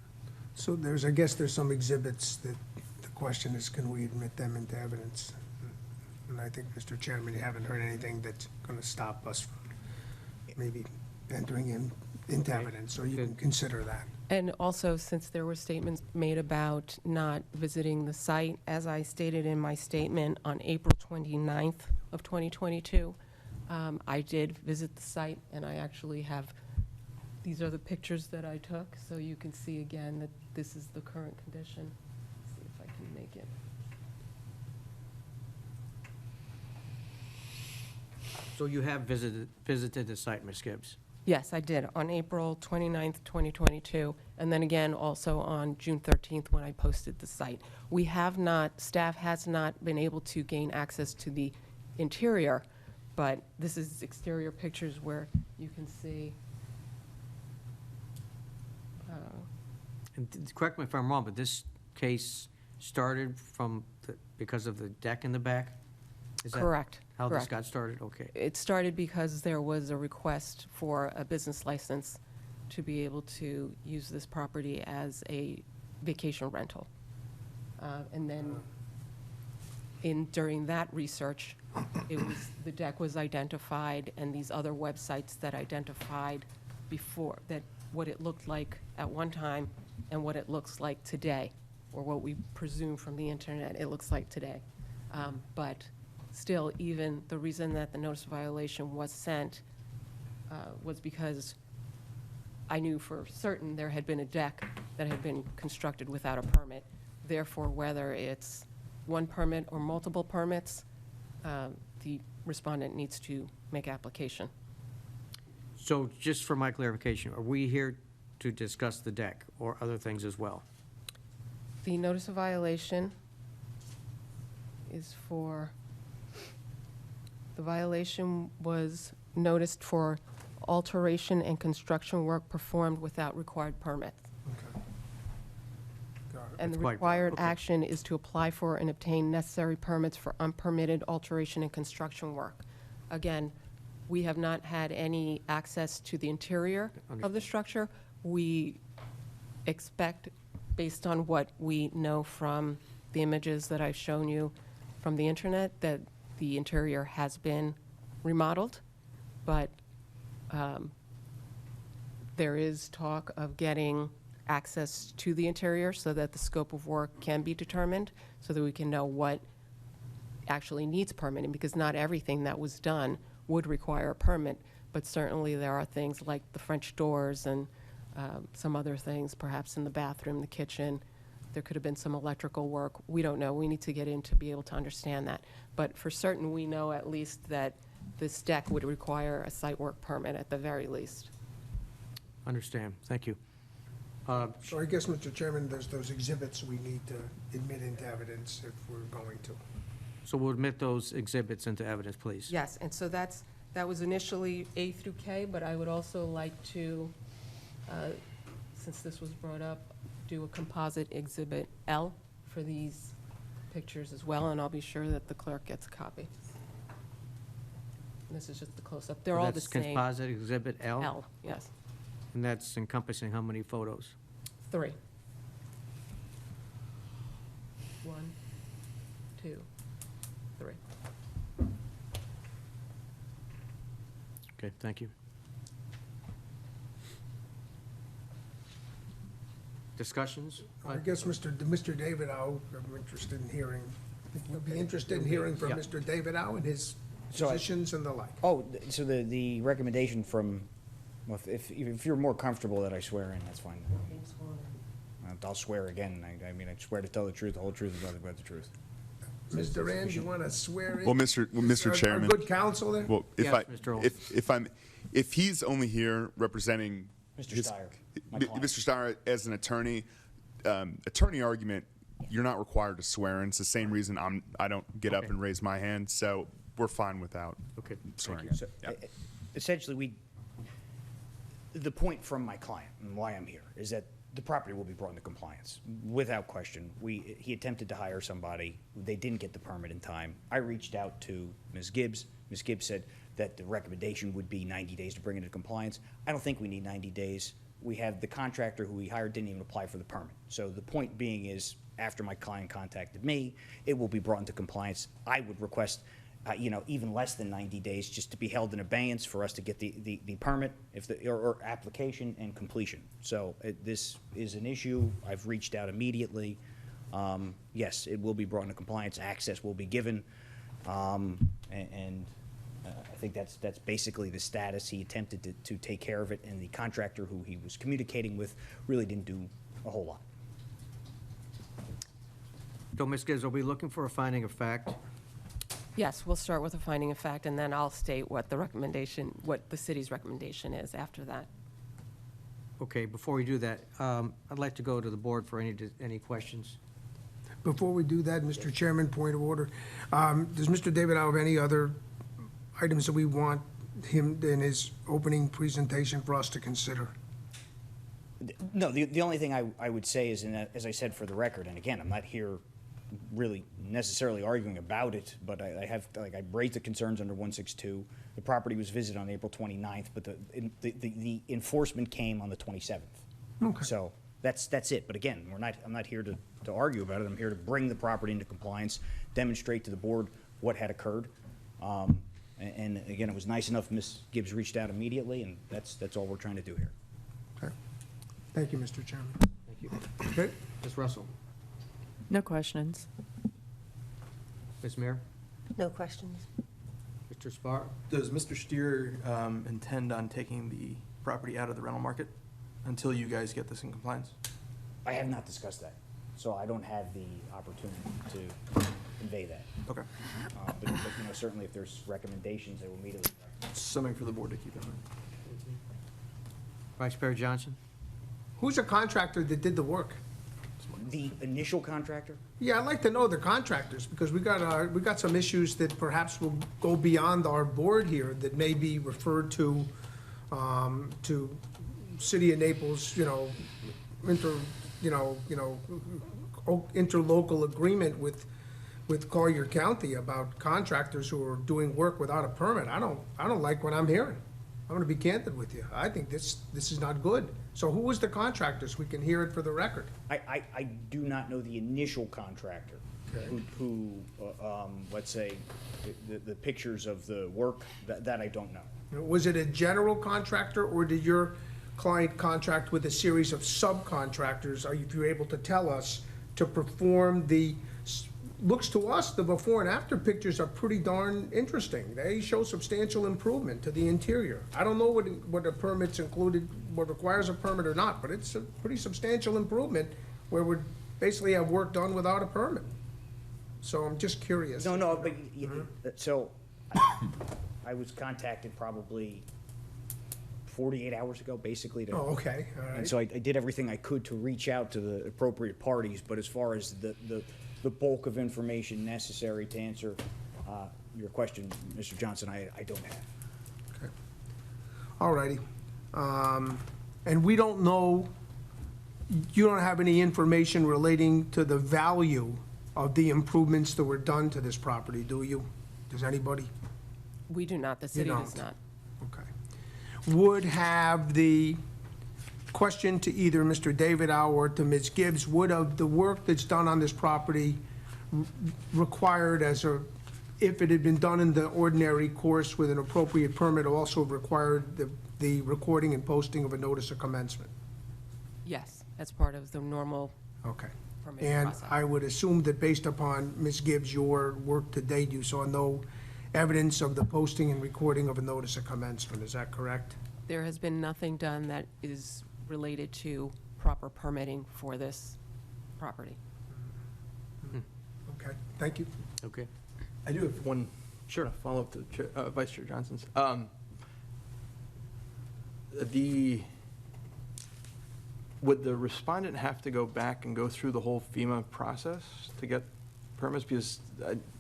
So I guess there's some exhibits that the question is, can we admit them into evidence? And I think, Mr. Chairman, you haven't heard anything that's going to stop us from maybe entering into evidence, so you can consider that. And also, since there were statements made about not visiting the site, as I stated in my statement on April 29th of 2022, I did visit the site, and I actually have, these are the pictures that I took, so you can see again that this is the current condition. So you have visited the site, Ms. Gibbs? Yes, I did, on April 29th, 2022, and then again also on June 13th when I posted the site. We have not, staff has not been able to gain access to the interior, but this is exterior pictures where you can see. And correct me if I'm wrong, but this case started because of the deck in the back? Is that Correct. how this correct. got started? Okay. It started because there was a request for a business license to be able to use this property as a vacation rental. And then during that research, the deck was identified and these other websites that identified before, that what it looked like at one time and what it looks like today, or what we presume from the internet it looks like today. But still, even the reason that the notice of violation was sent was because I knew for certain there had been a deck that had been constructed without a permit. Therefore, whether it's one permit or multiple permits, the respondent needs to make application. So just for my clarification, are we here to discuss the deck or other things as well? The notice of violation is for, the violation was noticed for alteration and construction work performed without required permit. Okay. Got it. And the That's quite- required okay. action is to apply for and obtain necessary permits for unpermitted alteration and construction work. Again, we have not had any access to the interior of the structure. We expect, based on what we know from the images that I've shown you from the internet, that the interior has been remodeled, but there is talk of getting access to the interior so that the scope of work can be determined, so that we can know what actually needs permitting, because not everything that was done would require a permit, but certainly there are things like the French doors and some other things, perhaps in the bathroom, the kitchen. There could have been some electrical work. We don't know. We need to get in to be able to understand that. But for certain, we know at least that this deck would require a site work permit at the very least. Understand. Thank you. So I guess, Mr. Chairman, there's those exhibits we need to admit into evidence if we're going to. So we'll admit those exhibits into evidence, please. Yes, and so that was initially A through K, but I would also like to, since this was brought up, do a composite exhibit L for these pictures as well, and I'll be sure that the clerk gets a copy. And this is just the close-up. They're all the That's same. composite exhibit L? L, yes. And that's encompassing how many photos? 3. 1, 2, 3. Okay, thank you. Discussions? I guess Mr. David Au, I'm interested in hearing, I think you'll be interested in hearing from Yeah. Mr. David Au and his So I- positions and the like. Oh, so the recommendation from, well, if you're more comfortable that I swear in, that's fine. I'll swear again. I mean, I swear to tell the truth, the whole truth, and nothing but the truth. Ms. Duran, you want to swear in? Well, Mr. Chairman. Our good counsel there? Well, if Yes, Mr. Olson. if he's only here representing Mr. his- Steyer, my client. Mr. Steyer, as an attorney, attorney argument, you're not required to swear in. It's the same reason I don't get up Okay. and raise my hand, so we're fine without Okay, thank swearing. you. in. So, Yeah. essentially, the point from my client and why I'm here is that the property will be brought into compliance, without question. He attempted to hire somebody. They didn't get the permit in time. I reached out to Ms. Gibbs. Ms. Gibbs said that the recommendation would be 90 days to bring it into compliance. I don't think we need 90 days. We have the contractor who we hired didn't even apply for the permit. So the point being is, after my client contacted me, it will be brought into compliance. I would request even less than 90 days, just to be held in abeyance for us to get the permit or application and completion. So this is an issue. I've reached out immediately. Yes, it will be brought into compliance. Access will be given. And I think that's basically the status. He attempted to take care of it, and the contractor who he was communicating with really didn't do a whole lot. So, Ms. Gibbs, are we looking for a finding of fact Yes, we'll start with a finding of fact, and then I'll state what what the city's recommendation is after that. Okay, before we do that, I'd like to go to the board for any questions. Before we do that, Mr. Chairman, point of order. Does Mr. David have any other items that we want him in his opening presentation for us to consider? No, the only thing I would say is, as I said for the record, and again, I'm not here really necessarily arguing about it, but I raised the concerns under 162. The property was visited on April 29th, but the enforcement came on the 27th. Okay. So that's it. But again, I'm not here to argue about it. I'm here to bring the property into compliance, demonstrate to the board what had occurred. And again, it was nice enough Ms. Gibbs reached out immediately, and that's all we're trying to do here. Okay. Thank you, Mr. Chairman. Thank you. Okay. Ms. Russell? No questions. Ms. Mayor? No questions. Mr. Spar? Does Mr. Steer intend on taking the property out of the rental market until you guys get this in compliance? I have not discussed that, so I don't have the opportunity to convey that. Okay. But certainly if there's recommendations, they will immediately. Something for the board to keep in mind. Vice Mayor Johnson? Who's the contractor that did the work? The initial contractor? Yeah, I'd like to know the contractors, because we got some issues that perhaps will go beyond our board here that may be referred to City of Naples, interlocal agreement with Collier County about contractors who are doing work without a permit. I don't like what I'm hearing. I'm gonna be candid with you. I think this is not good. So who was the contractors? We can hear it for the record. I do not know the initial contractor who let's say, the pictures of the work, that I don't know. Was it a general contractor, or did your client contract with a series of subcontractors, if you're able to tell us, to perform looks to us, the before and after pictures are pretty darn interesting. They show substantial improvement to the interior. I don't know what the permit's included, what requires a permit or not, but it's a pretty substantial improvement where we basically have work done without a permit. So I'm just curious. No, but, so, I was contacted probably 48 hours ago, basically. Oh, okay, all right. And so I did everything I could to reach out to the appropriate parties, but as far as the bulk of information necessary to answer your question, Mr. Johnson, I don't have. Okay. All righty. And we don't know, you don't have any information relating to the value of the improvements that were done to this property, do you? Does anybody? We do not, the city does not. Okay. Would have the question to either Mr. David Au or to Ms. Gibbs, would have the work that's done on this property required if it had been done in the ordinary course with an appropriate permit, also required the recording and posting of a notice of commencement? Yes, that's part of the normal Okay. permitting And process. I would assume that based upon Ms. Gibbs, your work to date, you saw no evidence of the posting and recording of a notice of commencement, is that correct? There has been nothing done that is related to proper permitting for this property. Okay, thank you. Okay. I do have one follow-up to Vice Chair Johnson's. Would the respondent have to go back and go through the whole FEMA process to get permits? Because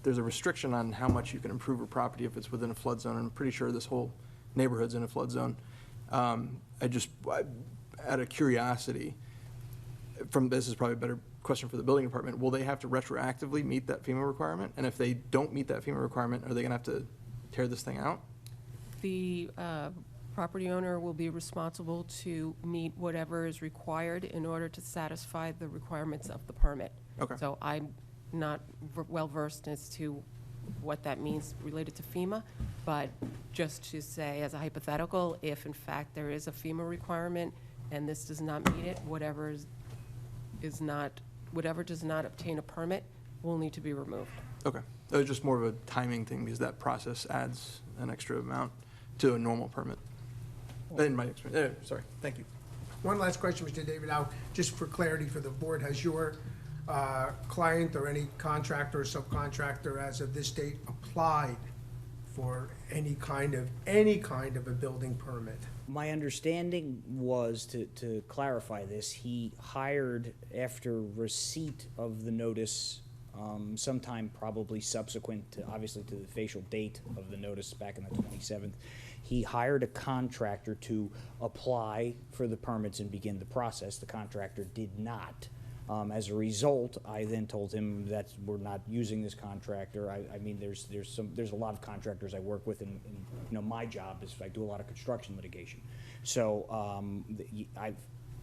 there's a restriction on how much you can improve a property if it's within a flood zone. I'm pretty sure this whole neighborhood's in a flood zone. Out of curiosity, this is probably a better question for the building department, will they have to retroactively meet that FEMA requirement? And if they don't meet that FEMA requirement, are they gonna have to tear this thing out? The property owner will be responsible to meet whatever is required in order to satisfy the requirements of the permit. Okay. So I'm not well-versed as to what that means related to FEMA, but just to say as a hypothetical, if in fact there is a FEMA requirement and this does not meet it, whatever does not obtain a permit will need to be removed. Okay. It was just more of a timing thing because that process adds an extra amount to a normal permit. In my experience, sorry, thank you. One last question, Mr. David Au, just for clarity for the board. Has your client or any contractor or subcontractor as of this date applied for any kind of a building permit? My understanding was, to clarify this, he hired after receipt of the notice, sometime probably subsequent to, obviously, to the facial date of the notice back on the 27th, he hired a contractor to apply for the permits and begin the process. The contractor did not. As a result, I then told him that we're not using this contractor. I mean, there's a lot of contractors I work with, and you know, my job is I do a lot of construction litigation. So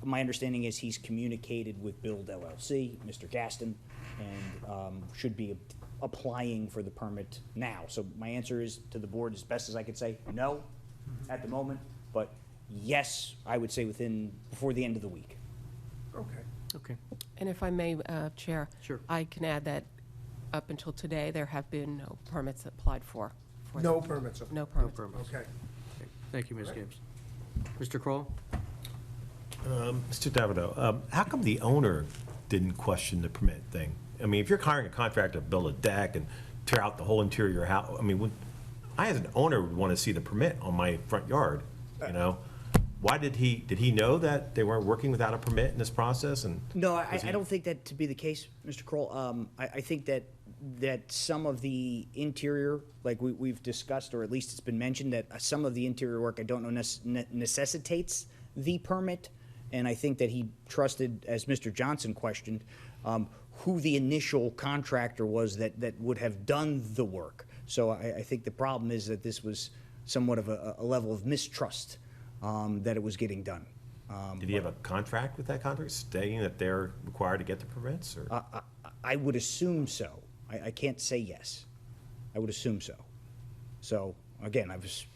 my understanding is he's communicated with Build LLC, Mr. Gaston, and should be applying for the permit now. So my answer is to the board, as best as I could say, no at the moment, but yes, I would say before the end of the week. Okay. Okay. And if I may, Chair. Sure. I can add that up until today, there have been no permits applied for. No permits? No permits. Okay. Thank you, Ms. Gibbs. Mr. Kroll? Mr. Davido, how come the owner didn't question the permit thing? I mean, if you're hiring a contractor to build a deck and tear out the whole interior house, I mean, I as an owner would want to see the permit on my front yard, you know? Why did he know that they weren't working without a permit in this process? And No, I don't think that to be the case, Mr. Kroll. I think that some of the interior, like we've discussed, or at least it's been mentioned, that some of the interior work I don't know necessitates the permit. And I think that he trusted, as Mr. Johnson questioned, who the initial contractor was that would have done the work. So I think the problem is that this was somewhat of a level of mistrust that it was getting done. Did he have a contract with that contractor stating that they're required to get the permits? Or? I would assume so. I can't say yes. I would assume so. So, again, I was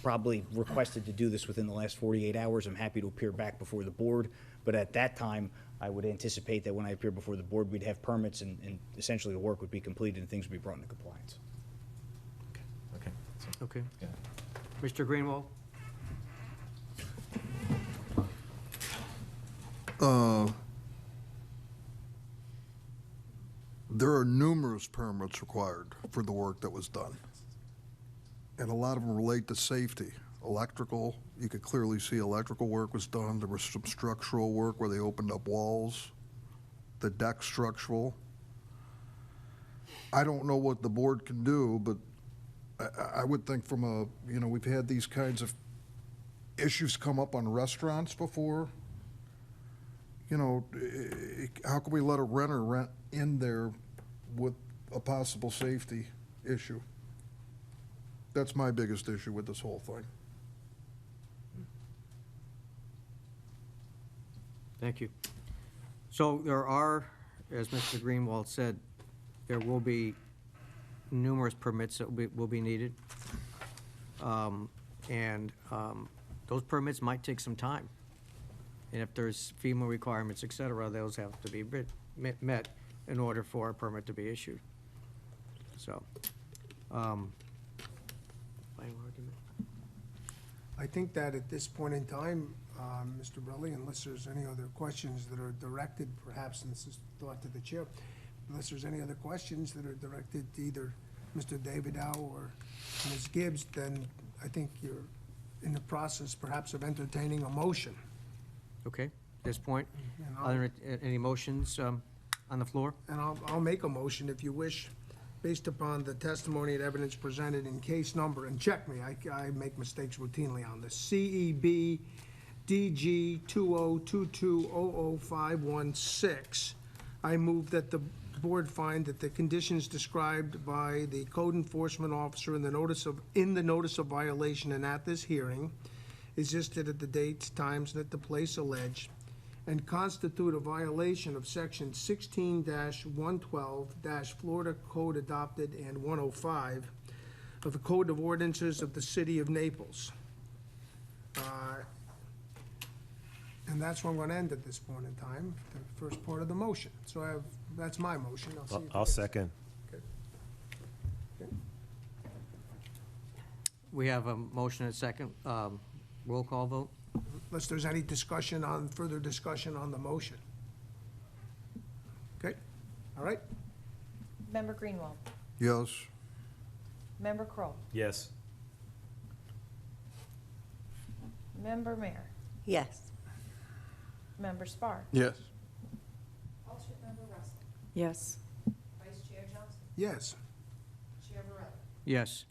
probably requested to do this within the last 48 hours. I'm happy to appear back before the board, but at that time, I would anticipate that when I appear before the board, we'd have permits and essentially the work would be completed and things would be brought into compliance. Okay. Okay. Yeah. Mr. Greenwald? There are numerous permits required for the work that was done. And a lot of them relate to safety. Electrical, you could clearly see electrical work was done. There was some structural work where they opened up walls. The deck structural. I don't know what the board can do, but I would think we've had these kinds of issues come up on restaurants before. You know, how can we let a renter rent in there with a possible safety issue? That's my biggest issue with this whole thing. Thank you. So there are, as Mr. Greenwald said, there will be numerous permits that will be needed. Those permits might take some time. And if there's FEMA requirements, et cetera, those have to be met in order for a permit to be issued. So, final argument? I think that at this point in time, Mr. Brelli, unless there's any other questions that are directed, perhaps, and this is thought to the chair, unless there's any other questions that are directed to either Mr. Davidow or Ms. Gibbs, then I think you're in the process perhaps of entertaining a motion. Okay, at this point, And are there any motions on the floor? And I'll make a motion if you wish, based upon the testimony and evidence presented in case number, and check me, I make mistakes routinely on this, CEB DG 2022000516. I move that the board find that the conditions described by the code enforcement officer in the notice of violation and at this hearing existed at the dates, times, and at the place alleged, and constitute a violation of section 16-112 Florida Code Adopted and 105 of the Code of Ordinances of the City of Naples. And that's where I'm going to end at this point in time, the first part of the motion. So that's my motion. See if I'll second. Okay. We have a motion and a second. Roll call vote? Unless there's any further discussion on the motion. Okay, All right? Member Greenwald, Yes. Member Kroll, Yes. Member Mayor, Yes. Member Spar, Yes. Alternate Member Russell, Yes. Vice Chair Johnson, Yes. Chair Varela. Yes.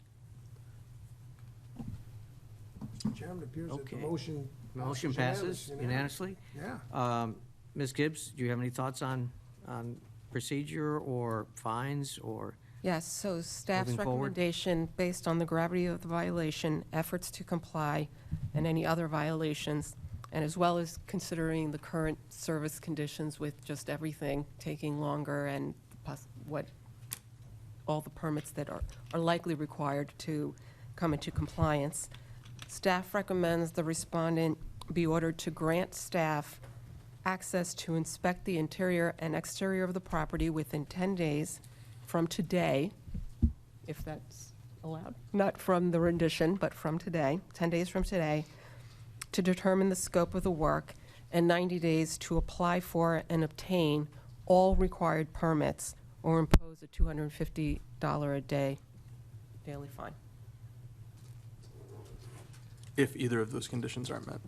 Mr. Chairman, it appears that the Okay. motion. Motion passes unanimously. Yeah. Ms. Gibbs, do you have any thoughts on procedure or fines or? Yes, so staff's Moving forward. recommendation, based on the gravity of the violation, efforts to comply, and any other violations, and as well as considering the current service conditions with just everything taking longer and what, all the permits that are likely required to come into compliance, staff recommends the respondent be ordered to grant staff access to inspect the interior and exterior of the property within 10 days from today, if that's allowed, not from the rendition, but from today, 10 days from today, to determine the scope of the work, and 90 days to apply for and obtain all required permits or impose a $250 a day daily fine. If either of those conditions aren't met.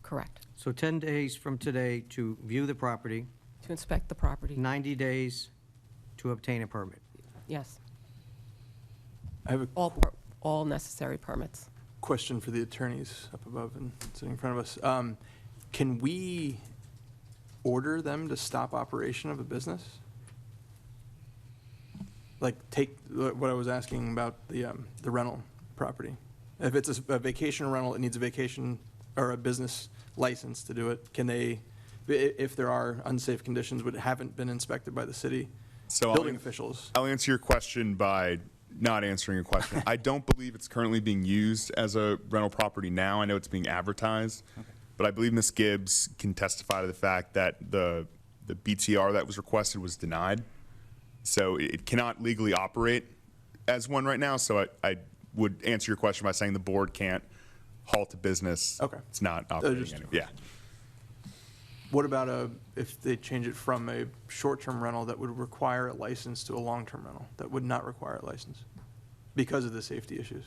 Correct. So 10 days from today to view the property, To inspect the property. 90 days to obtain a permit. Yes. I have a All necessary permits. question for the attorneys up above and sitting in front of us. Can we order them to stop operation of a business? Like, take what I was asking about the rental property. If it's a vacation rental, it needs a vacation or a business license to do it. Can they, if there are unsafe conditions which haven't been inspected by the city, building officials? I'll answer your question by not answering your question. I don't believe it's currently being used as a rental property now. I know it's being advertised, but I believe Ms. Gibbs can testify to the fact that the BTR that was requested was denied. So it cannot legally operate as one right now. So I would answer your question by saying the board can't halt a business. Okay. It's not operating. Yeah. What about if they change it from a short-term rental that would require a license to a long-term rental that would not require a license because of the safety issues?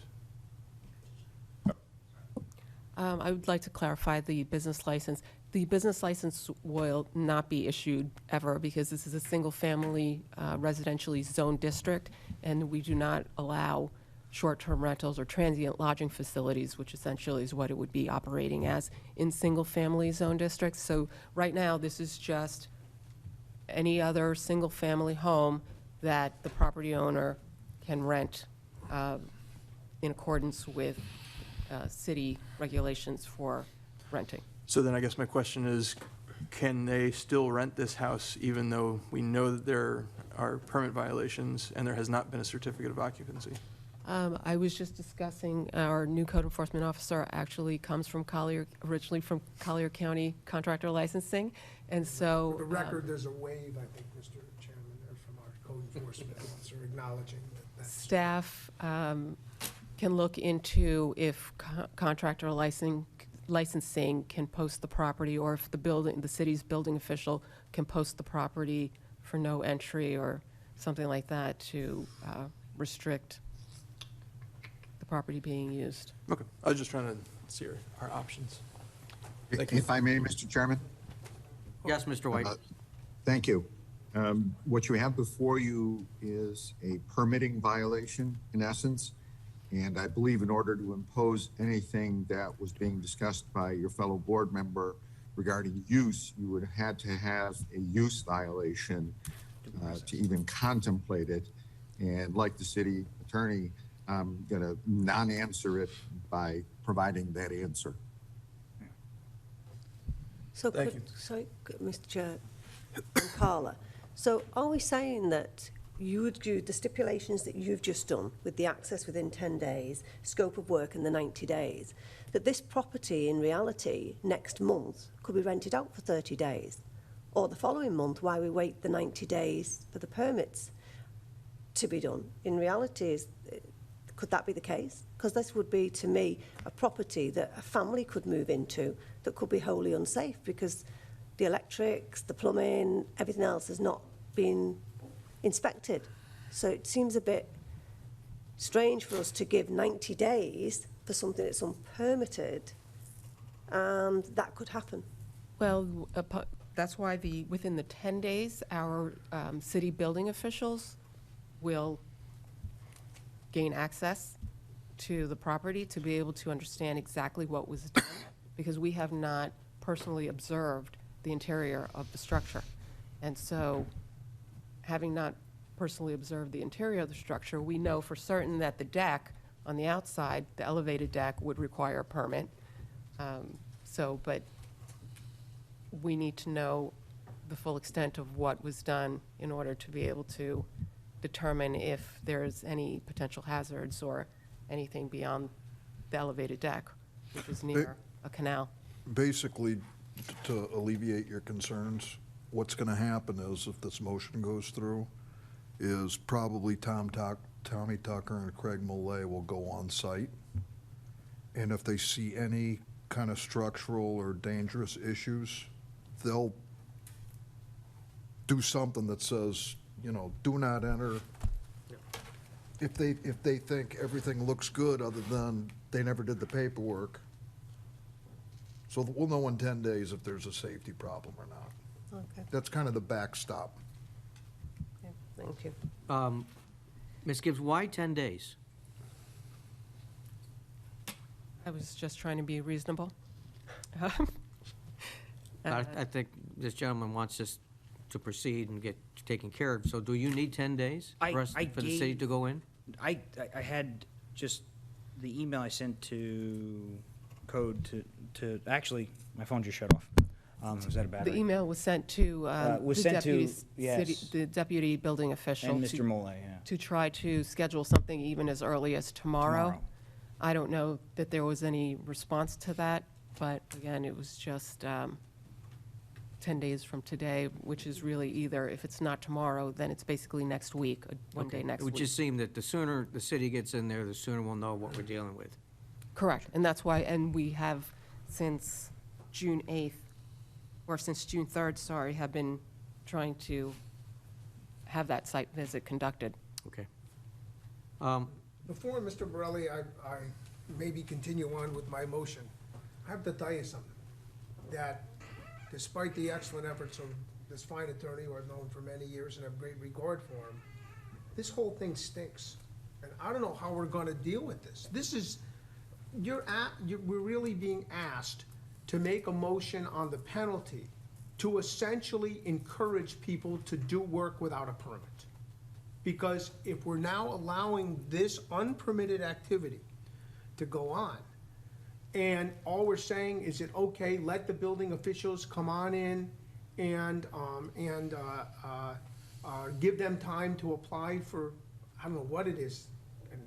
I would like to clarify the business license. The business license will not be issued ever because this is a single-family residentially zoned district, and we do not allow short-term rentals or transient lodging facilities, which essentially is what it would be operating as in single-family zone districts. So right now, this is just any other single-family home that the property owner can rent in accordance with city regulations for renting. So then I guess my question is, can they still rent this house even though we know that there are permit violations and there has not been a certificate of occupancy? I was just discussing, our new code enforcement officer actually comes from Collier, originally from Collier County Contractor Licensing, and so. For the record, there's a wave, I think, Mr. Chairman, there from our code enforcement officer acknowledging that. Staff can look into if contractor licensing can post the property, or if the city's building official can post the property for no entry or something like that to restrict the property being used. Okay, I was just trying to see our options. Thank you. If I may, Mr. Chairman? Yes, Mr. White. Thank you. What you have before you is a permitting violation, in essence. And I believe in order to impose anything that was being discussed by your fellow board member regarding use, you would have had to have a use violation to even contemplate it. And like the city attorney, I'm going to non-answer it by providing that answer. So, Thank you. Mr. Chair, Carla, so are we saying that you would do the stipulations that you've just done with the access within 10 days, scope of work in the 90 days, that this property in reality next month could be rented out for 30 days? Or the following month, why we wait the 90 days for the permits to be done? In reality, could that be the case? Because this would be, to me, a property that a family could move into that could be wholly unsafe because the electrics, the plumbing, everything else is not been inspected. So it seems a bit strange for us to give 90 days for something that's unpermitted, and that could happen. Well, that's why within the 10 days, our city building officials will gain access to the property to be able to understand exactly what was done, because we have not personally observed the interior of the structure. And so, having not personally observed the interior of the structure, we know for certain that the deck on the outside, the elevated deck, would require a permit. But we need to know the full extent of what was done in order to be able to determine if there's any potential hazards or anything beyond the elevated deck, which is near a canal. Basically, to alleviate your concerns, what's going to happen is, if this motion goes through, is probably Tommy Tucker and Craig Millay will go on site. And if they see any kind of structural or dangerous issues, they'll do something that says, do not enter. If they think everything looks good, other than they never did the paperwork. So we'll know in 10 days if there's a safety problem or not. Okay, That's kind of the backstop. thank you. Ms. Gibbs, why 10 days? I was just trying to be reasonable. I think this gentleman wants us to proceed and get taken care of. So do you need 10 days for the city to go in? I had just the email I sent to code to actually, my phone just shut off. Was that a battery? The email was sent to was the sent to- deputy yes. the deputy building official. And Mr. Molay, yeah. To try to schedule something even as early as tomorrow. I don't know that there was any response to that, but again, it was just 10 days from today, which is really either, if it's not tomorrow, then it's basically next week, one day next It would week. just seem that the sooner the city gets in there, the sooner we'll know what we're dealing with. Correct, and that's why, and we have since June 8th, or since June 3rd, sorry, have been trying to have that site visit conducted. Okay. Before, Mr. Borelli, I maybe continue on with my motion, I have to tell you something, that despite the excellent efforts of this fine attorney who I've known for many years and have great regard for him, this whole thing stinks. And I don't know how we're gonna deal with this. This is, we're really being asked to make a motion on the penalty to essentially encourage people to do work without a permit. Because if we're now allowing this unpermitted activity to go on, and all we're saying is that, okay, let the building officials come on in and give them time to apply for, I don't know what it is,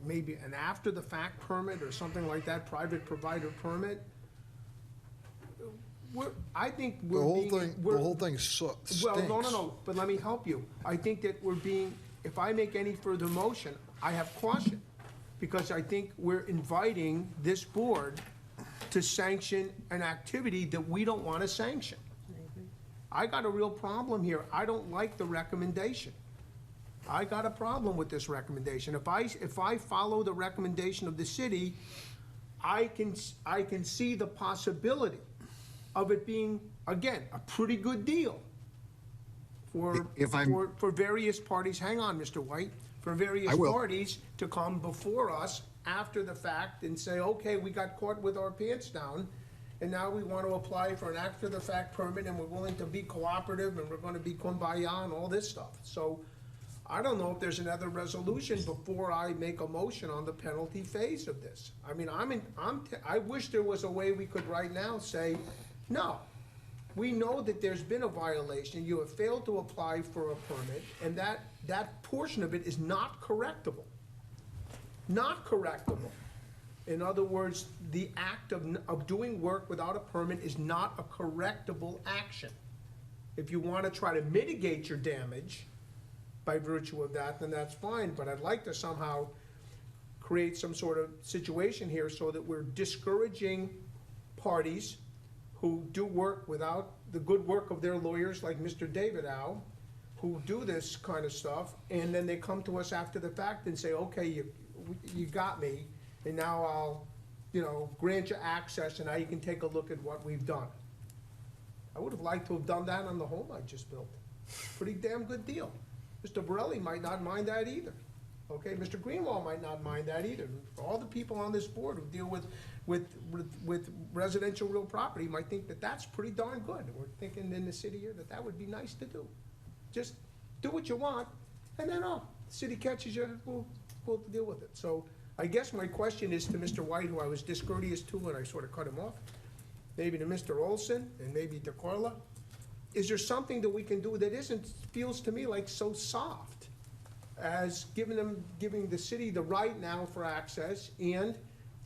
maybe an after-the-fact permit or something like that, private provider permit. I think we're being... The whole thing stinks. Well, no, but let me help you. I think that we're being, if I make any further motion, I have caution, because I think we're inviting this board to sanction an activity that we don't want to sanction. I got a real problem here. I don't like the recommendation. I got a problem with this recommendation. If I follow the recommendation of the city, I can see the possibility of it being, again, a pretty good deal for various parties. Hang on, Mr. White. For various parties to come before us after the fact and say, okay, we got caught with our pants down, and now we want to apply for an after-the-fact permit, and we're willing to be cooperative, and we're going to be kumbaya and all this stuff. So I don't know if there's another resolution before I make a motion on the penalty phase of this. I mean, I wish there was a way we could right now say, no, we know that there's been a violation, you have failed to apply for a permit, and that portion of it is not correctable. Not correctable. In other words, the act of doing work without a permit is not a correctable action. If you want to try to mitigate your damage by virtue of that, then that's fine, but I'd like to somehow create some sort of situation here so that we're discouraging parties who do work without the good work of their lawyers, like Mr. David Howe, who do this kind of stuff, and then they come to us after the fact and say, okay, you got me, and now I'll, grant you access, and now you can take a look at what we've done. I would have liked to have done that on the home I just built. Pretty damn good deal. Mr. Borelli might not mind that either. Okay, Mr. Greenwald might not mind that either. For all the people on this board who deal with residential real property might think that that's pretty darn good. We're thinking in the city here that that would be nice to do. Just do what you want, and then, the city catches you, we'll deal with it. So I guess my question is to Mr. White, who I was discourteous to, and I sort of cut him off, maybe to Mr. Olson, and maybe to Carla. Is there something that we can do that feels to me like so soft as giving the city the right now for access and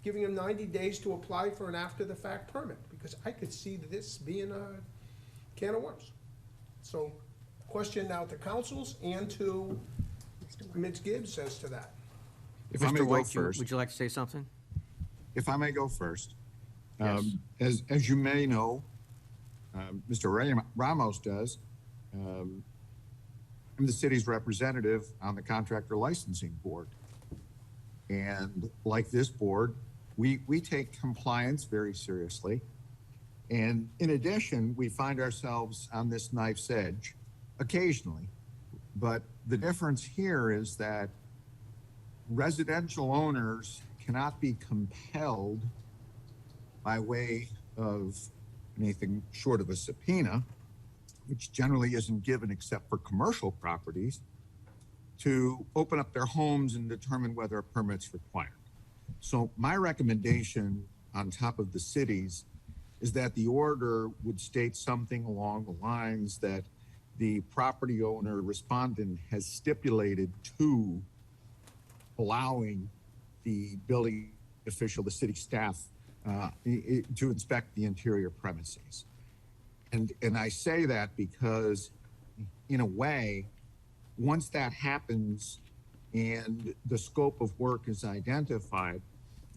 giving them 90 days to apply for an after-the-fact permit? Because I could see this being a can of worms. So, question now to councils and to Ms. Gibbs as to that. If I may Mr. go White, first. would you like to say something? If I may go first. Yes. As you may know, Mr. Ramos does, I'm the city's representative on the contractor licensing board. And like this board, we take compliance very seriously. And in addition, we find ourselves on this knife's edge occasionally. But the difference here is that residential owners cannot be compelled by way of anything short of a subpoena, which generally isn't given except for commercial properties, to open up their homes and determine whether a permit's required. So my recommendation on top of the city's is that the order would state something along the lines that the property owner respondent has stipulated to allowing the building official, the city staff, to inspect the interior premises. And I say that because, in a way, once that happens and the scope of work is identified,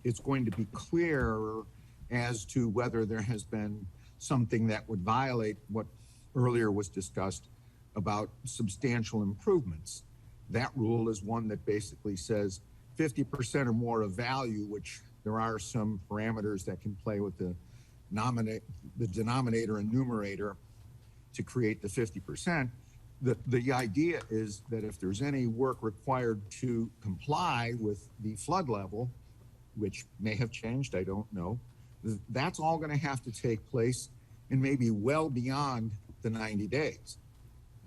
it's going to be clearer as to whether there has been something that would violate what earlier was discussed about substantial improvements. That rule is one that basically says 50% or more of value, which there are some parameters that can play with the denominator and numerator to create the 50%. The idea is that if there's any work required to comply with the flood level, which may have changed, I don't know, that's all going to have to take place and maybe well beyond the 90 days.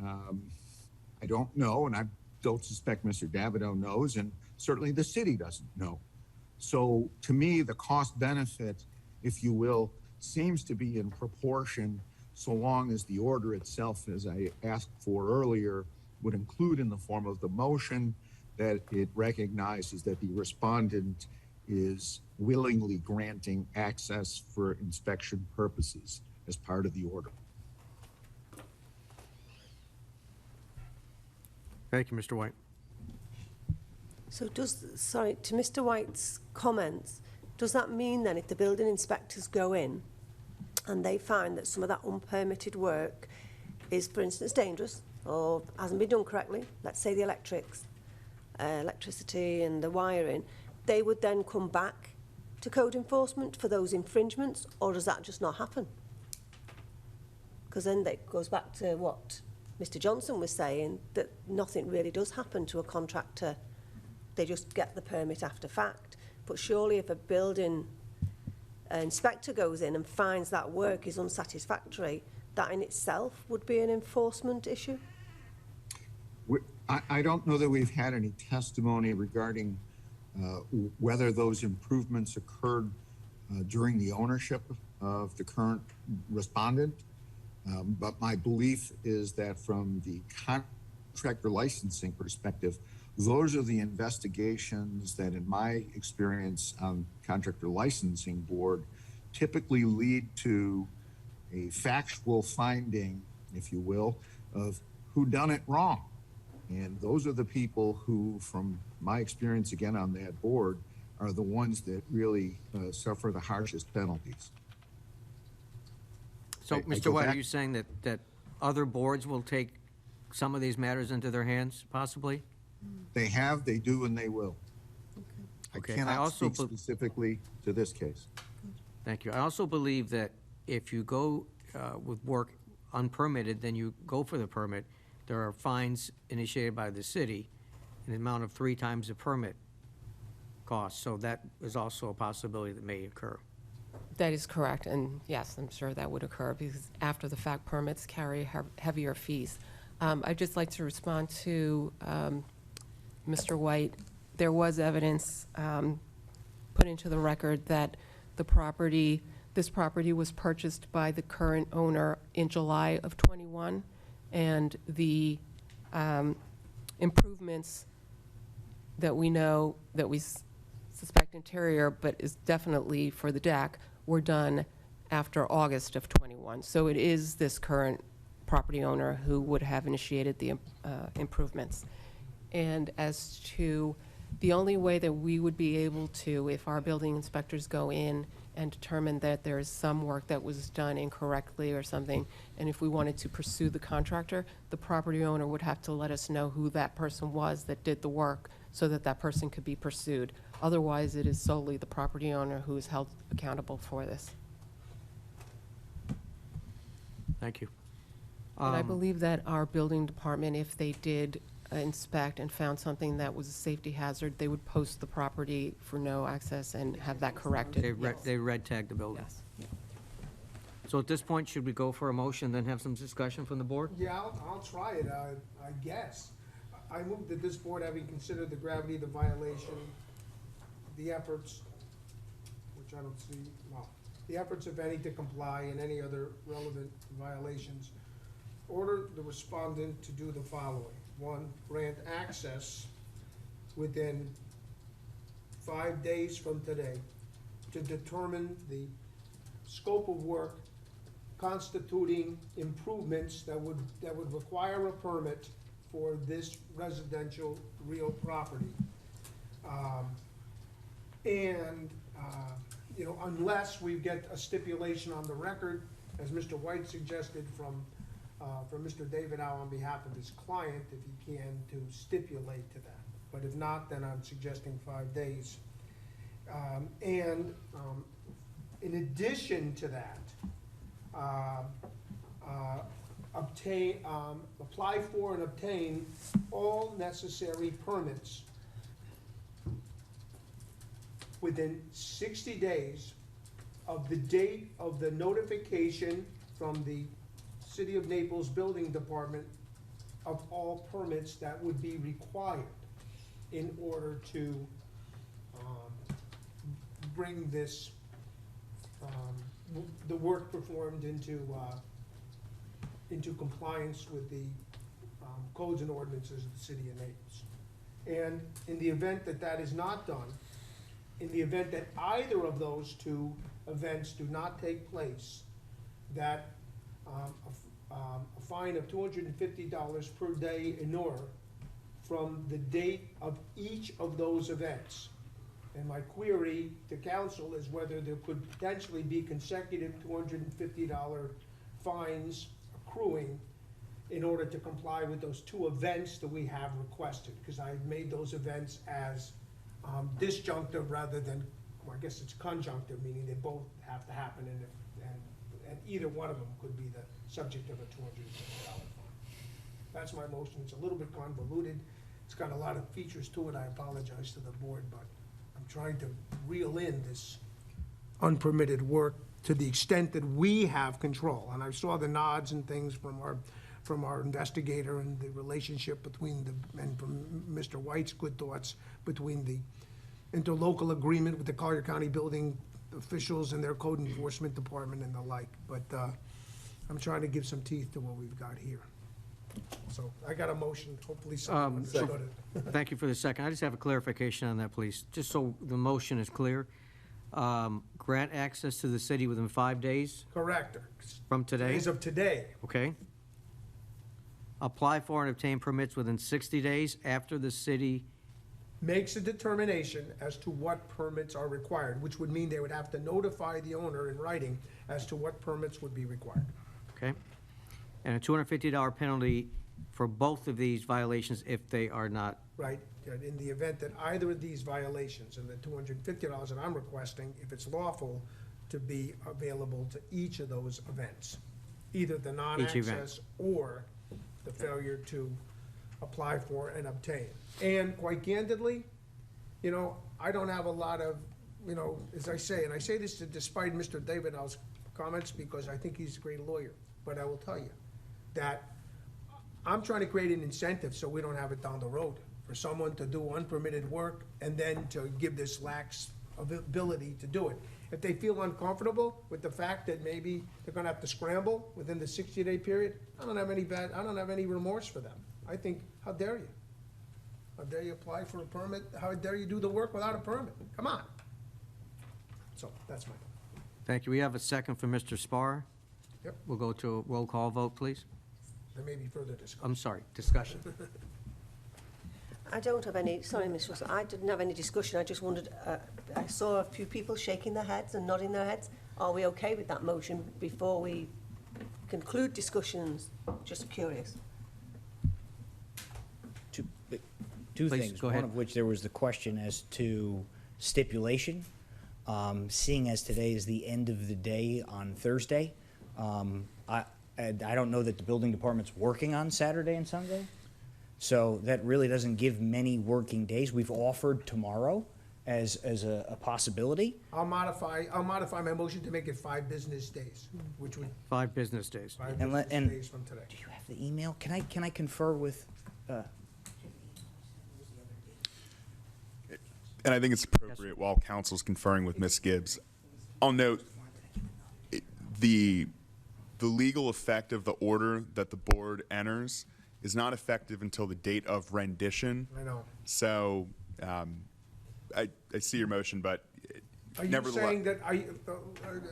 I don't know, and I don't suspect Mr. Davidow knows, and certainly the city doesn't know. So to me, the cost benefit, if you will, seems to be in proportion so long as the order itself, as I asked for earlier, would include in the form of the motion that it recognizes that the respondent is willingly granting access for inspection purposes as part of the order. Thank you, Mr. White. So to Mr. White's comments, does that mean then if the building inspectors go in and they find that some of that unpermitted work is, for instance, dangerous or hasn't been done correctly, let's say the electricity and the wiring, they would then come back to code enforcement for those infringements, or does that just not happen? Because then that goes back to what Mr. Johnson was saying, that nothing really does happen to a contractor. They just get the permit after fact. But surely if a building inspector goes in and finds that work is unsatisfactory, that in itself would be an enforcement issue? I don't know that we've had any testimony regarding whether those improvements occurred during the ownership of the current respondent. But my belief is that from the contractor licensing perspective, those are the investigations that, in my experience on contractor licensing board, typically lead to a factual finding, if you will, of who done it wrong. And those are the people who, from my experience again on that board, are the ones that really suffer the harshest penalties. So, Mr. White, are you saying that other boards will take some of these matters into their hands, possibly? They have, they do, and they will. Okay, I I cannot also speak specifically to this case. Thank you. I also believe that if you go with work unpermitted, then you go for the permit, there are fines initiated by the city in the amount of 3 times the permit cost. So that is also a possibility that may occur. That is correct, and yes, I'm sure that would occur, because after-the-fact permits carry heavier fees. I'd just like to respond to Mr. White. There was evidence put into the record that this property was purchased by the current owner in July of '21, and the improvements that we know, that we suspect interior, but is definitely for the deck, were done after August of '21. So it is this current property owner who would have initiated the improvements. And as to the only way that we would be able to, if our building inspectors go in and determine that there is some work that was done incorrectly or something, and if we wanted to pursue the contractor, the property owner would have to let us know who that person was that did the work, so that that person could be pursued. Otherwise, it is solely the property owner who is held accountable for this. Thank you. And I believe that our building department, if they did inspect and found something that was a safety hazard, they would post the property for no access and have that corrected. They red tagged the building. Yes. So at this point, should we go for a motion, then have some discussion from the board? Yeah, I'll try it, I guess. I move that this board, having considered the gravity of the violation, the efforts, which I don't see, well, the efforts, if any, to comply and any other relevant violations, order the respondent to do the following. 1, grant access within 5 days from today to determine the scope of work constituting improvements that would require a permit for this residential real property. You know, unless we get a stipulation on the record, as Mr. White suggested from Mr. David Howe on behalf of his client, if he can, to stipulate to that. But if not, then I'm suggesting 5 days. In addition to that, apply for and obtain all necessary permits within 60 days of the date of the notification from the City of Naples Building Department of all permits that would be required in order to bring this, the work performed into compliance with the codes and ordinances of the City of Naples. And in the event that that is not done, in the event that either of those two events do not take place, that a fine of $250 per day in order from the date of each of those events. And my query to council is whether there could potentially be consecutive $250 fines accruing in order to comply with those two events that we have requested, because I've made those events as disjunctive rather than, well, I guess it's conjunctive, meaning they both have to happen, and either one of them could be the subject of a $250 fine. That's my motion. It's a little bit convoluted. It's got a lot of features to it. I apologize to the board, but I'm trying to reel in this unpermitted work to the extent that we have control. And I saw the nods and things from our investigator and the relationship between and from Mr. White's good thoughts between the interlocal agreement with the Collier County building officials and their code enforcement department and the like. But I'm trying to give some teeth to what we've got here. So I got a motion, hopefully someone understood it. Thank you for the second. I just have a clarification on that, please, just so the motion is clear. Grant access to the city within 5 days Correct. from today? As of today. Okay. Apply for and obtain permits within 60 days after the city, Makes a determination as to what permits are required, which would mean they would have to notify the owner in writing as to what permits would be required. okay? And a $250 penalty for both of these violations if they are not. right? That in the event that either of these violations and the $250 that I'm requesting, if it's lawful, to be available to each of those events, either the non-access or the failure to apply for and obtain. And quite candidly, you know, I don't have a lot of, you know, as I say, and I say this despite Mr. Davidow's comments, because I think he's a great lawyer, but I will tell you that I'm trying to create an incentive so we don't have it down the road for someone to do unpermitted work and then to give this lax ability to do it. If they feel uncomfortable with the fact that maybe they're gonna have to scramble within the 60-day period, I don't have any remorse for them. I think, how dare you? How dare you apply for a permit? How dare you do the work without a permit? Come on. So, that's my point. Thank you. We have a second for Mr. Spar. Yep. We'll go to a roll call vote, please. There may be further discussion. I'm sorry, discussion. I don't have any, sorry, Ms. Russell, I didn't have any discussion. I just wondered, I saw a few people shaking their heads and nodding their heads. Are we okay with that motion before we conclude discussions? Just curious. Two Please, things, go one ahead. of which there was the question as to stipulation. Seeing as today is the end of the day on Thursday, I don't know that the building department's working on Saturday and Sunday. So that really doesn't give many working days. We've offered tomorrow as a possibility. I'll modify my motion to make it 5 business days, which would, 5 business days. 5 And business days from today. Do you have the email? Can I confer with, And I think it's appropriate while council's conferring with Ms. Gibbs. I'll note, the legal effect of the order that the board enters is not effective until the date of rendition. I know. So, I see your motion, but Are you nevertheless. saying that,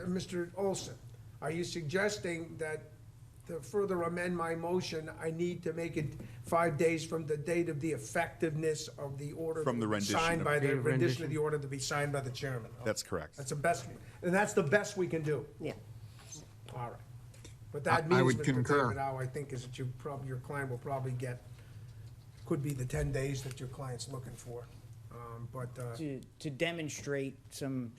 Mr. Olson, are you suggesting that to further amend my motion, I need to make it 5 days from the date of the effectiveness of the order? From the to be rendition Signed of- by the Date of rendition rendition. of the order to be signed by the chairman? That's correct. That's the best, and that's the best we can do. Yeah. All right. But that I means, would Mr. concur. Davidow, I think is that your client will probably get, could be the 10 days that your client's looking for. to demonstrate some,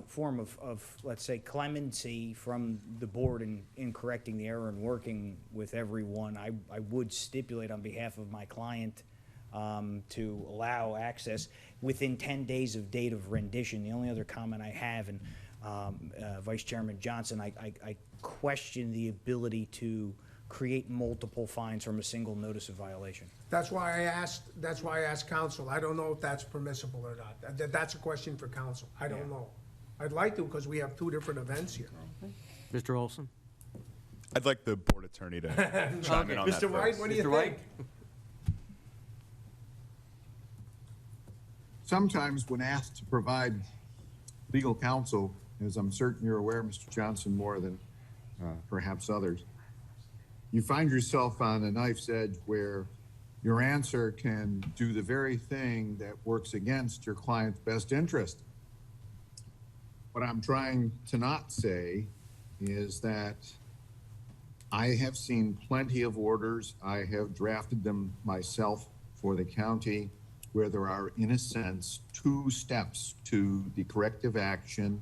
form of, let's say, clemency from the board in correcting the error and working with everyone, I would stipulate on behalf of my client to allow access within 10 days of date of rendition. The only other comment I have, and Vice Chairman Johnson, I question the ability to create multiple fines from a single notice of violation. That's why I asked counsel. I don't know if that's permissible or not. That's a question for counsel. I don't know. I'd like to, because we have 2 different events here. Mr. Olson? I'd like the board attorney to chime in on that Mr. White, first. what do you Mr. White? think? Sometimes when asked to provide legal counsel, as I'm certain you're aware, Mr. Johnson, more than perhaps others, you find yourself on a knife's edge where your answer can do the very thing that works against your client's best interest. What I'm trying to not say is that I have seen plenty of orders. I have drafted them myself for the county where there are, in a sense, 2 steps to the corrective action,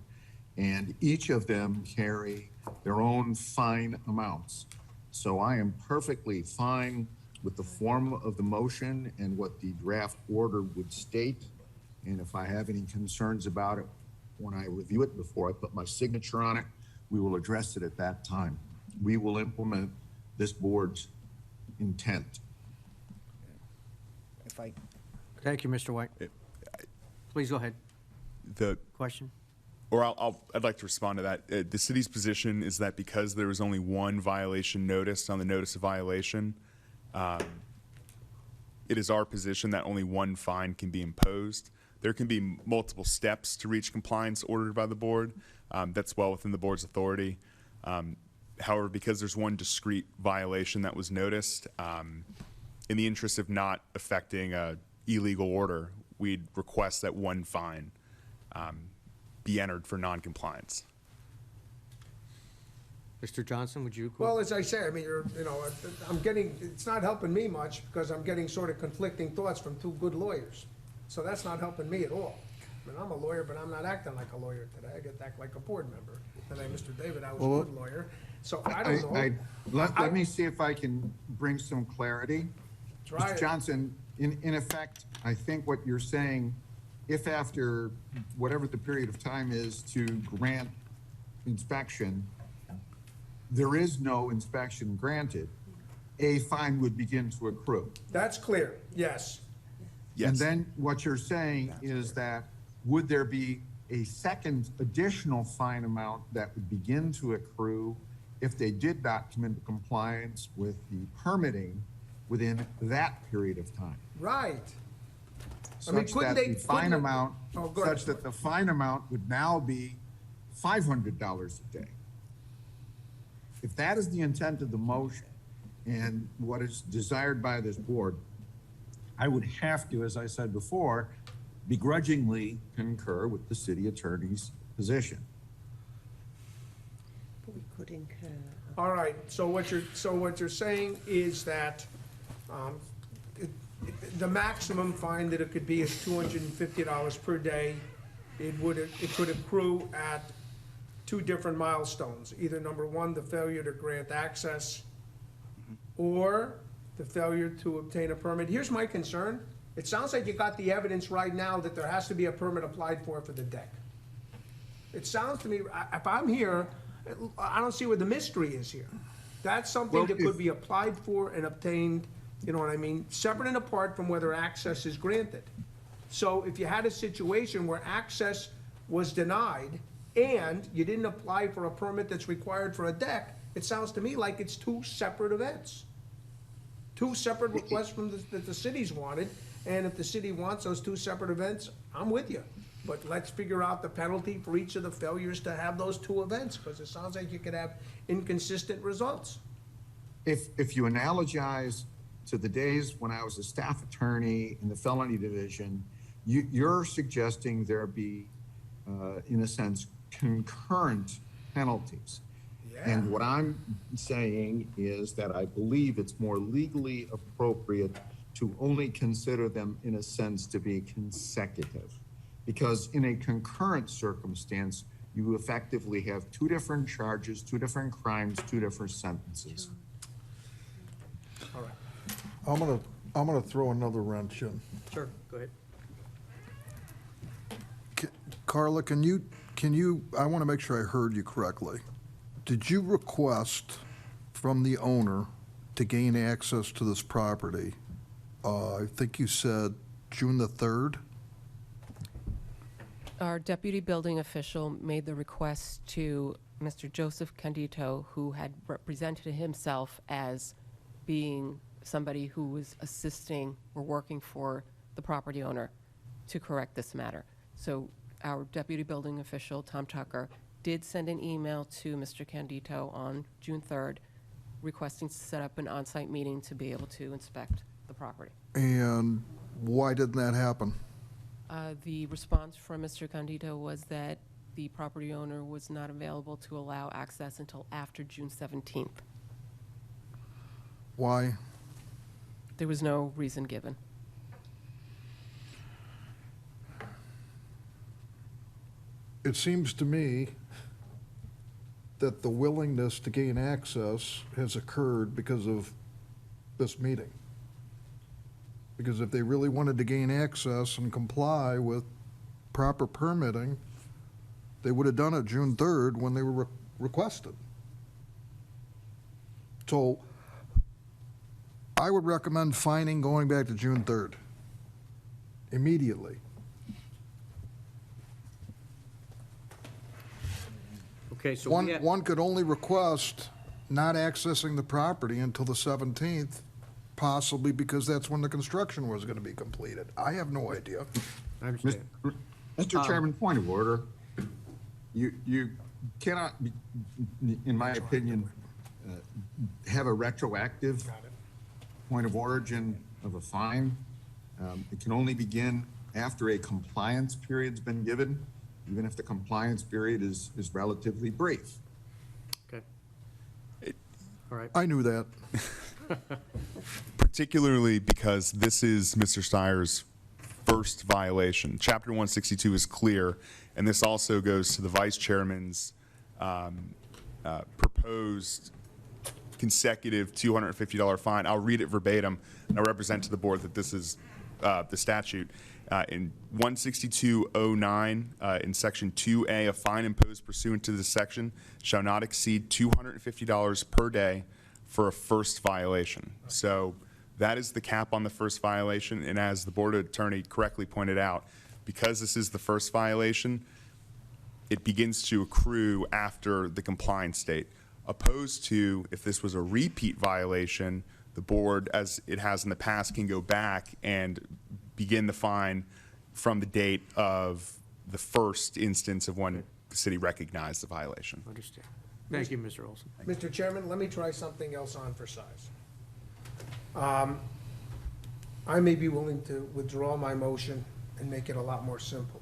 and each of them carry their own fine amounts. So I am perfectly fine with the form of the motion and what the draft order would state. And if I have any concerns about it, when I review it before I put my signature on it, we will address it at that time. We will implement this board's intent. If I Thank you, Mr. White. Please go ahead. Question? Or I'd like to respond to that. The city's position is that because there was only 1 violation noticed on the notice of violation, it is our position that only 1 fine can be imposed. There can be multiple steps to reach compliance ordered by the board. That's well within the board's authority. However, because there's 1 discrete violation that was noticed, in the interest of not affecting a illegal order, we'd request that 1 fine be entered for noncompliance. Mr. Johnson, would you? Well, as I say, I mean, I'm getting, it's not helping me much because I'm getting sort of conflicting thoughts from two good lawyers. So that's not helping me at all. I mean, I'm a lawyer, but I'm not acting like a lawyer today. I get to act like a board member. Today, Mr. David, I was a good lawyer. So I don't know. Let me see if I can bring some clarity. Try Mr. it. Johnson, in effect, I think what you're saying, if after whatever the period of time is to grant inspection, there is no inspection granted, a fine would begin to accrue. That's clear, yes. And then what you're saying is that would there be a second additional fine amount that would begin to accrue if they did not come into compliance with the permitting within that period of time? Right. I mean, Such couldn't that they- the fine couldn't- amount, Oh, go ahead. such that the fine amount would now be $500 a day. If that is the intent of the motion and what is desired by this board, I would have to, as I said before, begrudgingly concur with the city attorney's position. We could incur. All right, so what you're saying is that the maximum fine that it could be is $250 per day. It could accrue at two different milestones. Either number one, the failure to grant access, or the failure to obtain a permit. Here's my concern. It sounds like you got the evidence right now that there has to be a permit applied for the deck. It sounds to me, if I'm here, I don't see what the mystery is here. That's something that could be applied for and obtained, you know what I mean, separate and apart from whether access is granted. So if you had a situation where access was denied and you didn't apply for a permit that's required for a deck, it sounds to me like it's two separate events. Two separate requests from that the city's wanted, and if the city wants those two separate events, I'm with you. But let's figure out the penalty for each of the failures to have those two events, because it sounds like you could have inconsistent results. If you analogize to the days when I was a staff attorney in the felony division, you're suggesting there be, in a sense, concurrent penalties. And what I'm saying is that I believe it's more legally appropriate to only consider them, in a sense, to be consecutive. Because in a concurrent circumstance, you effectively have two different charges, two different crimes, two different sentences. All right. I'm gonna throw another wrench in. Sure, go ahead. Carla, can you, I want to make sure I heard you correctly. Did you request from the owner to gain access to this property? I think you said June the 3rd? Our deputy building official made the request to Mr. Joseph Candito, who had represented himself as being somebody who was assisting or working for the property owner, to correct this matter. So our deputy building official, Tom Tucker, did send an email to Mr. Candito on June 3rd requesting to set up an on-site meeting to be able to inspect the property. And why didn't that happen? The response from Mr. Candito was that the property owner was not available to allow access until after June 17th. Why? There was no reason given. It seems to me that the willingness to gain access has occurred because of this meeting. Because if they really wanted to gain access and comply with proper permitting, they would have done it June 3rd when they were requested. So I would recommend fining going back to June 3rd immediately. Okay, so One could only request not accessing the property until the 17th, possibly because that's when the construction was going to be completed. I have no idea. I understand. Mr. Chairman, point of order. You cannot, be, in my opinion, have a retroactive point of origin of a fine. It can only begin after a compliance period's been given, even if the compliance period is relatively brief. Okay. All right. I knew that. Particularly because this is Mr. Steyer's first violation. Chapter 162 is clear, and this also goes to the vice chairman's proposed consecutive $250 fine. I'll read it verbatim, and I represent to the board that this is the statute. In 16209, in section 2A, a fine imposed pursuant to this section shall not exceed $250 per day for a first violation. So that is the cap on the first violation, and as the board attorney correctly pointed out, because this is the first violation, it begins to accrue after the compliance date, opposed to if this was a repeat violation, the board, as it has in the past, can go back and begin the fine from the date of the first instance of when the city recognized the violation. Understand. Thank you, Mr. Olson. Mr. Chairman, let me try something else on for size. I may be willing to withdraw my motion and make it a lot more simple,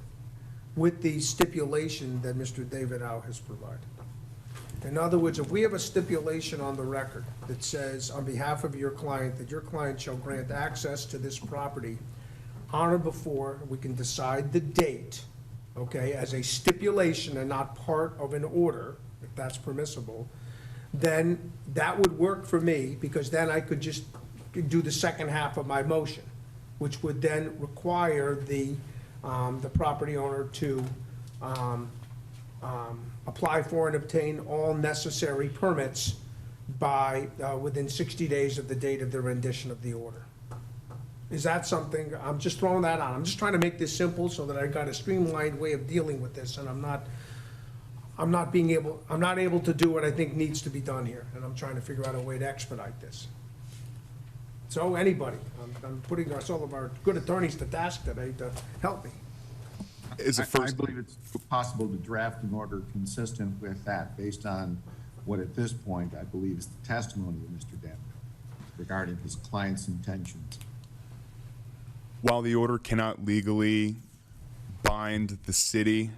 with the stipulation that Mr. David Howe has provided. In other words, if we have a stipulation on the record that says, on behalf of your client, that your client shall grant access to this property on or before, we can decide the date, okay, as a stipulation and not part of an order, if that's permissible, then that would work for me, because then I could just do the second half of my motion, which would then require the property owner to apply for and obtain all necessary permits by, within 60 days of the date of the rendition of the order. Is that something, I'm just throwing that out, I'm just trying to make this simple so that I got a streamlined way of dealing with this, and I'm not able to do what I think needs to be done here, and I'm trying to figure out a way to expedite this. So anybody, I'm putting all of our good attorneys to task today to help me. I believe it's possible to draft an order consistent with that, based on what at this point I believe is the testimony of Mr. Denver regarding his client's intentions. While the order cannot legally bind the city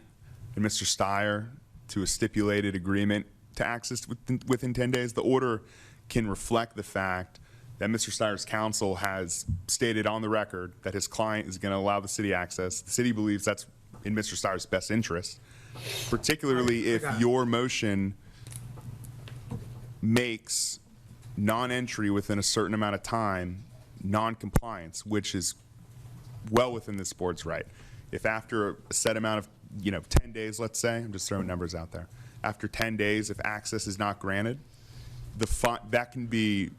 and Mr. Steyer to a stipulated agreement to access within 10 days, the order can reflect the fact that Mr. Steyer's counsel has stated on the record that his client is going to allow the city access. The city believes that's in Mr. Steyer's best interest, particularly if your motion makes non-entry within a certain amount of time non-compliance, which is well within this board's right. If after a set amount of 10 days, let's say, I'm just throwing numbers out there, after 10 days, if access is not granted, that can be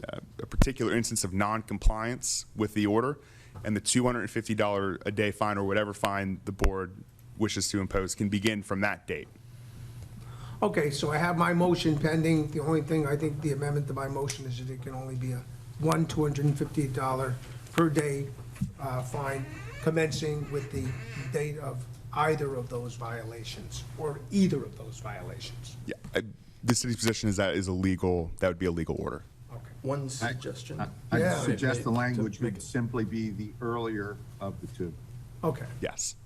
a particular instance of non-compliance with the order, and the $250 a day fine or whatever fine the board wishes to impose can begin from that date. Okay, so I have my motion pending. The only thing, I think the amendment to my motion is that it can only be a $250 per day fine commencing with the date of either of those violations, or either of those violations. Yeah, the city's position is that would be a legal order. One suggestion. I Yeah. suggest the language would simply be the earlier of the two. Okay, Yes.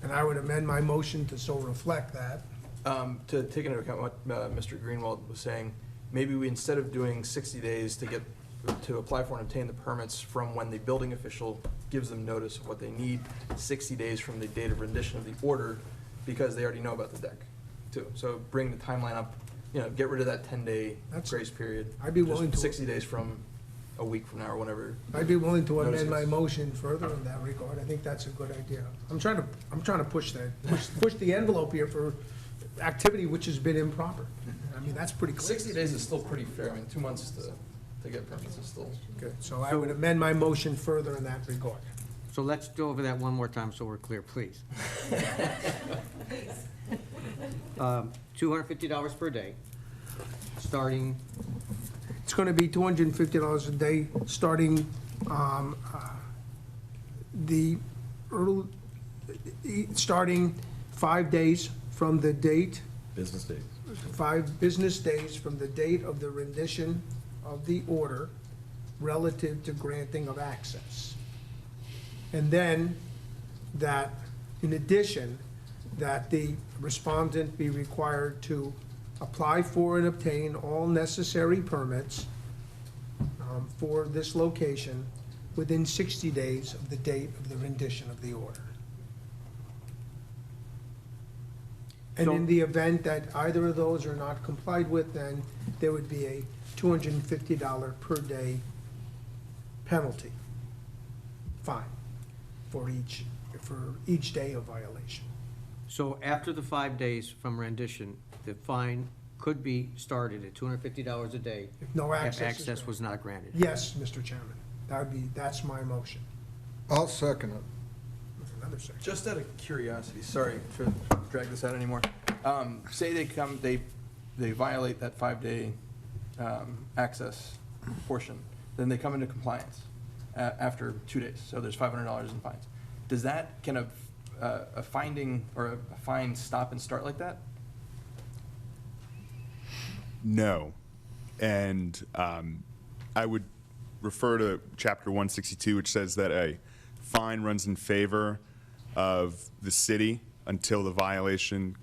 and I would amend my motion to so reflect that. To take into account what Mr. Greenwald was saying, maybe we, instead of doing 60 days to apply for and obtain the permits from when the building official gives them notice of what they need, 60 days from the date of rendition of the order, because they already know about the deck, too. So bring the timeline up, get rid of that 10-day grace period. I'd be Just willing to- 60 days from a week from now or whenever. I'd be willing to amend Notices. my motion further in that regard. I think that's a good idea. I'm trying to push the envelope here for activity which has been improper. I mean, that's pretty clear. 60 days is still pretty fair. I mean, 2 months to get permits is still. Good, so I would amend my motion further in that regard. So let's go over that one more time so we're clear, please. $250 per day, starting, It's gonna be $250 a day, starting, starting 5 days from the date, Business days. 5 business days from the date of the rendition of the order relative to granting of access. And then that, in addition, that the respondent be required to apply for and obtain all necessary permits for this location within 60 days of the date of the rendition of the order. And in the event that either of those are not complied with, then there would be a $250 per day penalty, fine, for each day of violation. So after the 5 days from rendition, the fine could be started at $250 a day. If no access is If access granted. was not granted. Yes, Mr. Chairman, that's my motion. I'll second it. Another second. Just out of curiosity, sorry to drag this out anymore. Say they come, they violate that 5-day access portion, then they come into compliance after 2 days, so there's $500 in fines. Does that, can a finding or a fine stop and start like that? No. And I would refer to Chapter 162, which says that a fine runs in favor of the city until the violation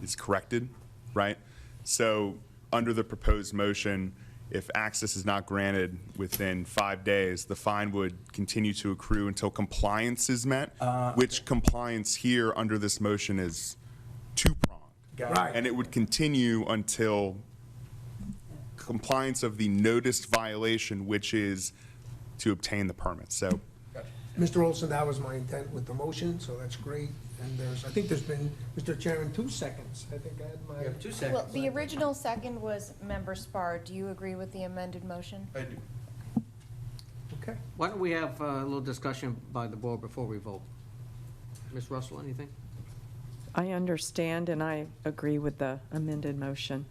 is corrected, right? So under the proposed motion, if access is not granted within 5 days, the fine would continue to accrue until compliance is met, which compliance here under this motion is two-pronged. Got it. Right. And it would continue until compliance of the noticed violation, which is to obtain the permit. So Mr. Olson, that was my intent with the motion, so that's great. And I think there's been, Mr. Chairman, 2 seconds. I think I had my. We have 2 Well, seconds. the original second was Member Spar. Do you agree with the amended motion? I do. Okay. Why don't we have a little discussion by the board before we vote? Ms. Russell, anything? I understand and I agree with the amended motion.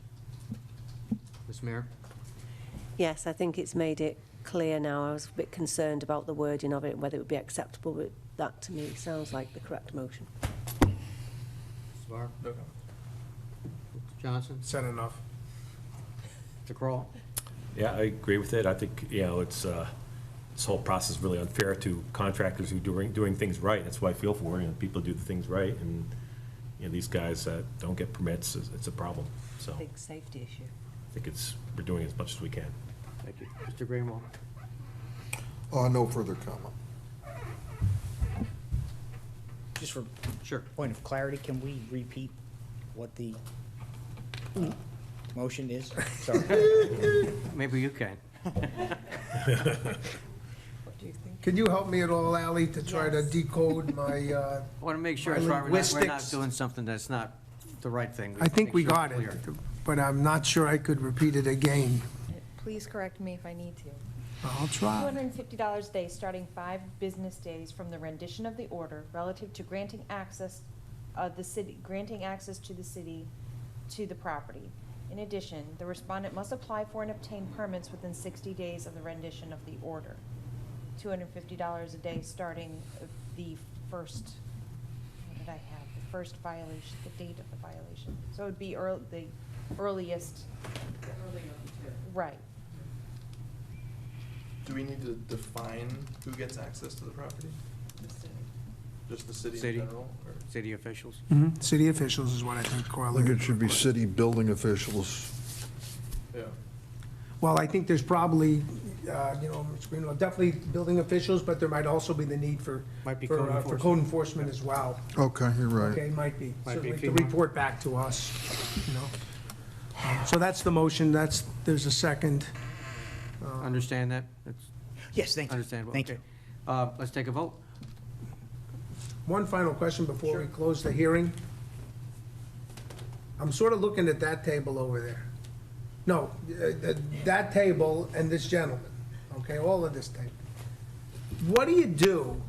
Ms. Mayor? Yes, I think it's made it clear now. I was a bit concerned about the wording of it, whether it would be acceptable, but that to me sounds like the correct motion. Ms. Barr? No. Mr. Johnson? Said enough. Mr. Kroll? Yeah, I agree with it. I think, it's, this whole process is really unfair to contractors who are doing things right. That's what I feel for, people do the things right, and, these guys that don't get permits, it's a problem. So I Big safety issue. think we're doing as much as we can. Thank you. Mr. Greenwald? No further comment. Just for Sure. point of clarity, can we repeat what the motion is? Sorry. Maybe you can. Can you help me at all, Ally, to try to decode my, I want to make sure My we're not linguistics. doing something that's not the right thing. I think Make we sure got it's it, clear. but I'm not sure I could repeat it again. Please correct me if I need to. I'll try. $250 a day, starting 5 business days from the rendition of the order relative to granting access to the city to the property. In addition, the respondent must apply for and obtain permits within 60 days of the rendition of the order. $250 a day, starting the first, what did I have? The first violation, the date of the violation. So it would be the earliest. Right. Do we need to define who gets access to the property? Just the city in City. general? Or? City officials? City officials is what I think I Carla. think it should be city building officials. Yeah. Well, I think there's probably, Mr. Greenwald, definitely building officials, but there might also be the need for. Might be for, code for enforcement. code enforcement as well. Okay, you're right. Okay, might be. Might be Certainly to FEMA. report back to us, So that's the motion, there's a second. Understand that? That's Yes, thank you. understandable. Thank you. Okay. Let's take a vote. One final question before we close the hearing. I'm sort of looking at that table over there. No, that table and this gentleman, okay, all of this table. What do you do,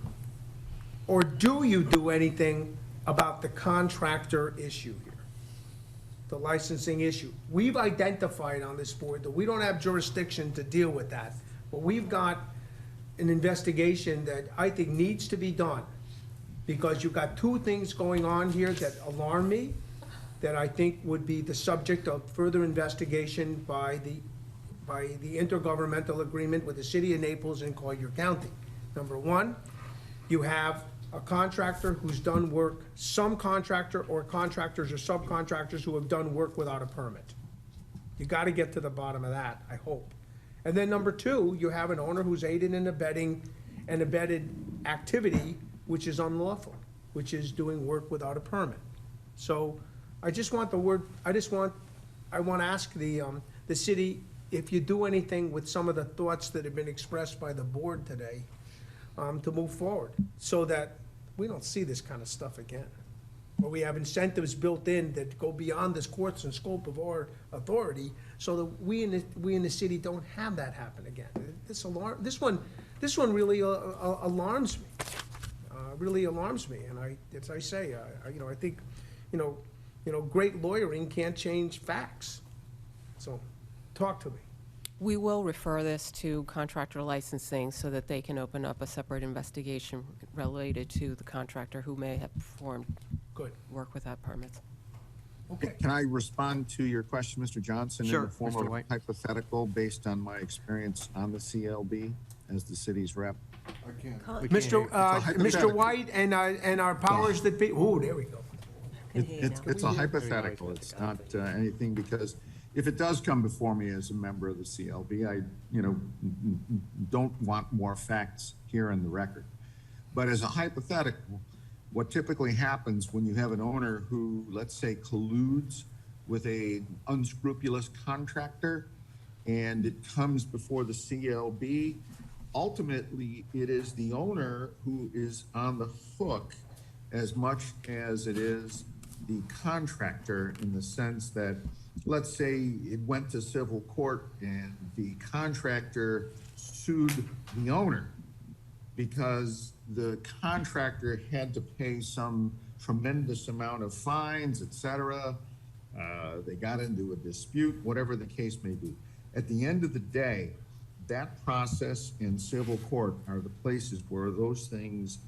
or do you do anything about the contractor issue here? The licensing issue? We've identified on this board that we don't have jurisdiction to deal with that, but we've got an investigation that I think needs to be done, because you've got 2 things going on here that alarm me, that I think would be the subject of further investigation by the intergovernmental agreement with the city of Naples and Collier County. Number 1, you have a contractor who's done work, some contractor or contractors or subcontractors who have done work without a permit. You gotta get to the bottom of that, I hope. And then number two, you have an owner who's aided and abetting an abetted activity which is unlawful, which is doing work without a permit. So I just want I want to ask the city if you do anything with some of the thoughts that have been expressed by the board today, to move forward, so that we don't see this kind of stuff again. Where we have incentives built in that go beyond this courts and scope of our authority, so that we in the city don't have that happen again. This one really alarms me. Really alarms me, and as I say, I think, great lawyering can't change facts. So, talk to me. We will refer this to contractor licensing so that they can open up a separate investigation related to the contractor who may have performed Good. work without permits. Okay. Can I respond to your question, Mr. Johnson? Sure, In the form Mr. of White. hypothetical, based on my experience on the CLB as the city's rep? I can't. Mr. White and our powers that be, there we go. It's a hypothetical. It's not anything, because if it does come before me as a member of the CLB, I, don't want more facts here in the record. But as a hypothetical, what typically happens when you have an owner who, let's say, colludes with a unscrupulous contractor and it comes before the CLB, ultimately it is the owner who is on the hook as much as it is the contractor, in the sense that, let's say it went to civil court and the contractor sued the owner because the contractor had to pay some tremendous amount of fines, et cetera. They got into a dispute, whatever the case may be. At the end of the day, that process in civil court are the places where those things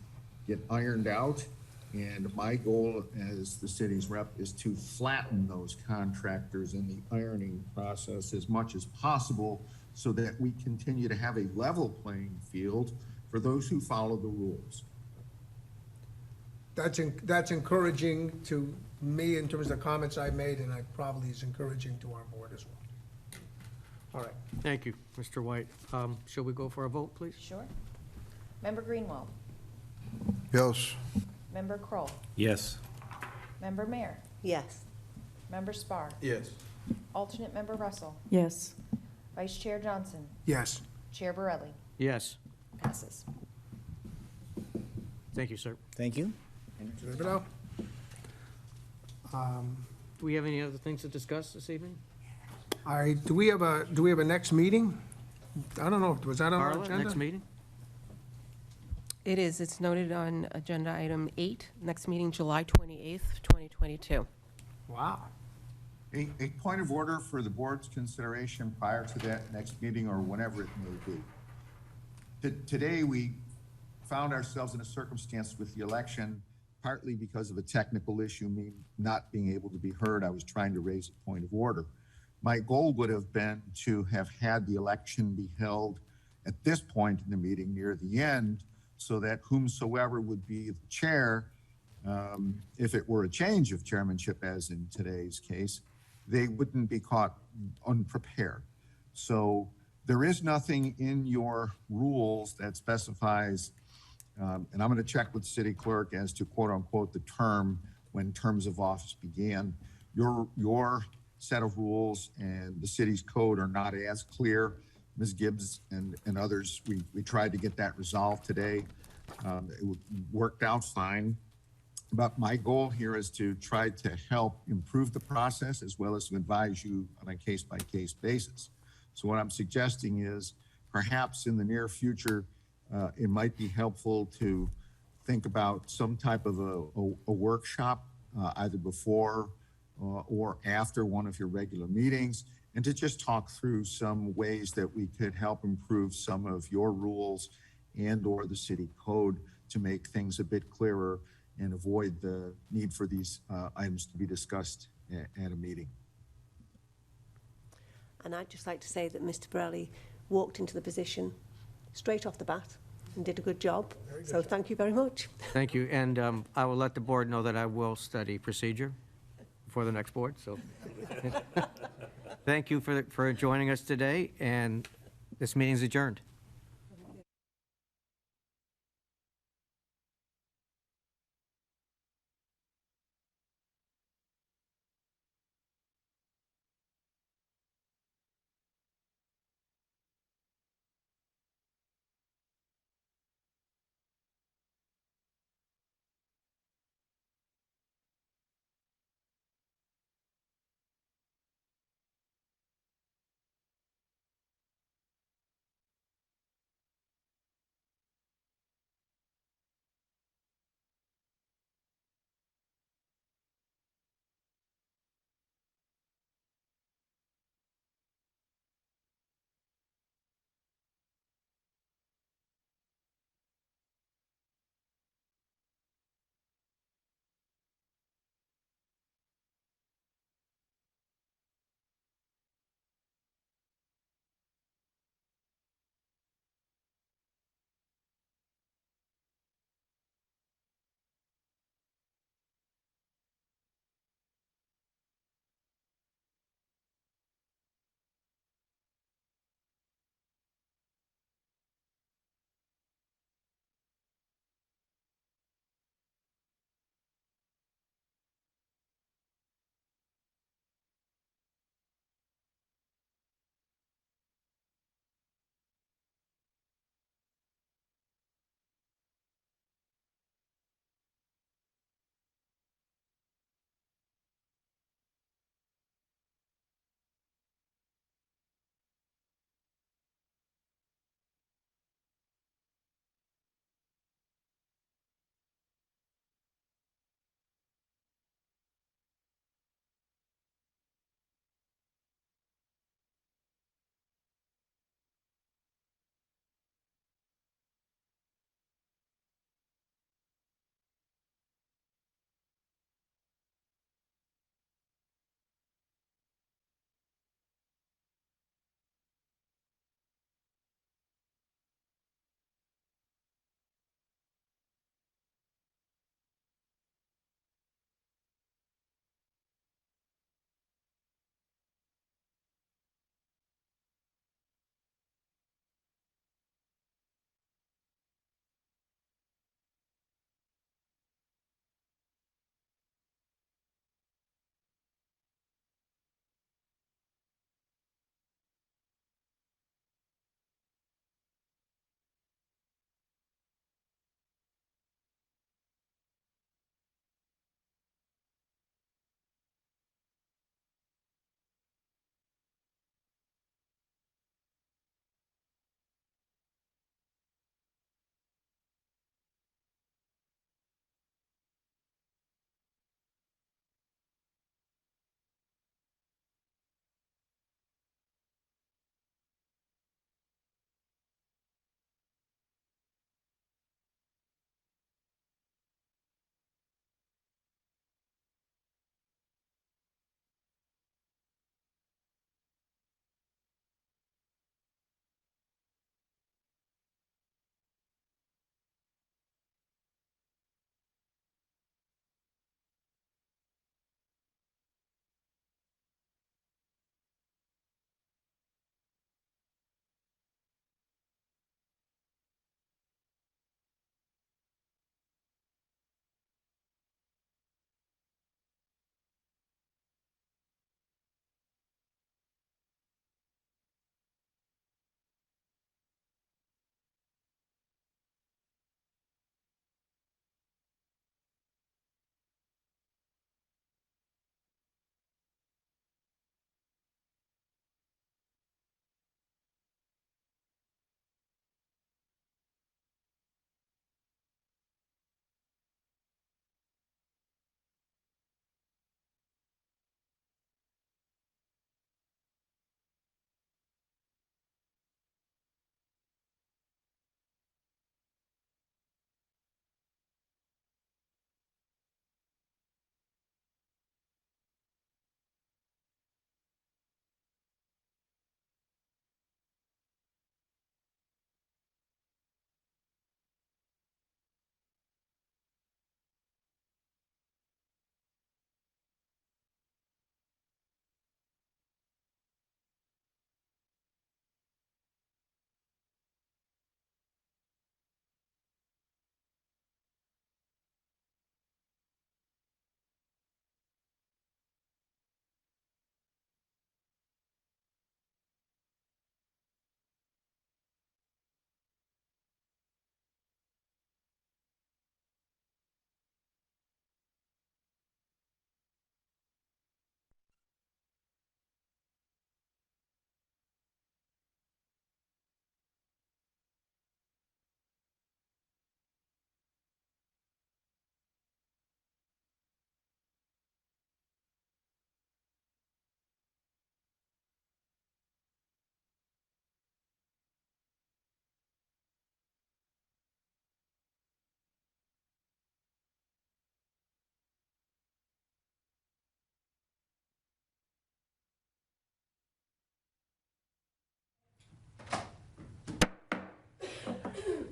get ironed out. And my goal as the city's rep is to flatten those contractors in the ironing process as much as possible, so that we continue to have a level playing field for those who follow the rules. That's encouraging to me in terms of the comments I made, and I probably is encouraging to our board as well. All right. Thank you, Mr. White. Shall we go for a vote, please? Sure. Member Greenwald, Yes. Member Kroll, Yes. Member Mayor, Yes. Member Spar, Yes. Alternate Member Russell, Yes. Vice Chair Johnson, Yes. Chair Borelli. Yes. Passes. Thank you, sir. Thank you. Leave it out. Do we have any other things to discuss this evening? Do we have a next meeting? I don't know, was that on our Carla, agenda? next meeting? It is, it's noted on agenda item 8, next meeting, July 28th, 2022. Wow. A point of order for the board's consideration prior to that next meeting, or whenever it may be. Today, we found ourselves in a circumstance with the election, partly because of a technical issue, me not being able to be heard. I was trying to raise a point of order. My goal would have been to have had the election be held at this point in the meeting near the end, so that whomsoever would be the chair, if it were a change of chairmanship, as in today's case, they wouldn't be caught unprepared. So there is nothing in your rules that specifies, and I'm going to check with city clerk as to quote unquote the term, when terms of office began. Your set of rules and the city's code are not as clear. Ms. Gibbs and others, we tried to get that resolved today. It worked out fine. But my goal here is to try to help improve the process, as well as to advise you on a case-by-case basis. So what I'm suggesting is, perhaps in the near future, it might be helpful to think about some type of a workshop, either before or after one of your regular meetings, and to just talk through some ways that we could help improve some of your rules and or the city code to make things a bit clearer and avoid the need for these items to be discussed at a meeting. And I'd just like to say that Mr. Borelli walked into the position straight off the bat and did a good job. So thank you very much. Thank you, and I will let the board know that I will study procedure for the next board, so. Thank you for joining us today, and this meeting's adjourned.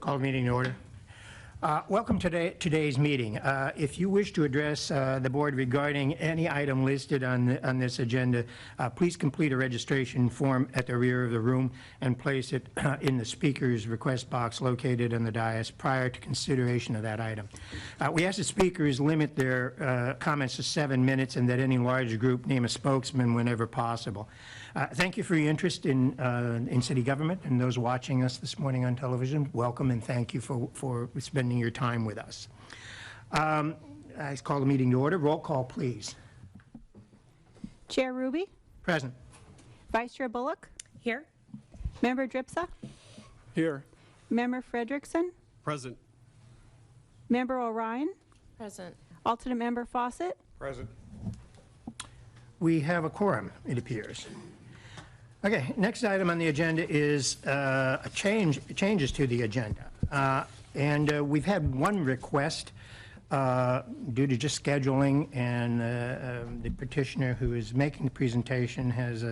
Call the meeting to order. Welcome to today's meeting. If you wish to address the board regarding any item listed on this agenda, please complete a registration form at the rear of the room and place it in the speaker's request box located on the dais prior to consideration of that item. We ask the speakers limit their comments to 7 minutes and that any large group name a spokesman whenever possible. Thank you for your interest in city government, and those watching us this morning on television, welcome and thank you for spending your time with us. I call the meeting to order. Roll call, please. Chair Ruby? Present. Vice Chair Bullock? Here? Member Dripsa? Here. Member Frederickson? Present. Member O'Ryan? Present. Alternate Member Fawcett? Present. We have a quorum, it appears. Okay, next item on the agenda is changes to the agenda. We've had one request due to just scheduling, and the petitioner who is making the presentation has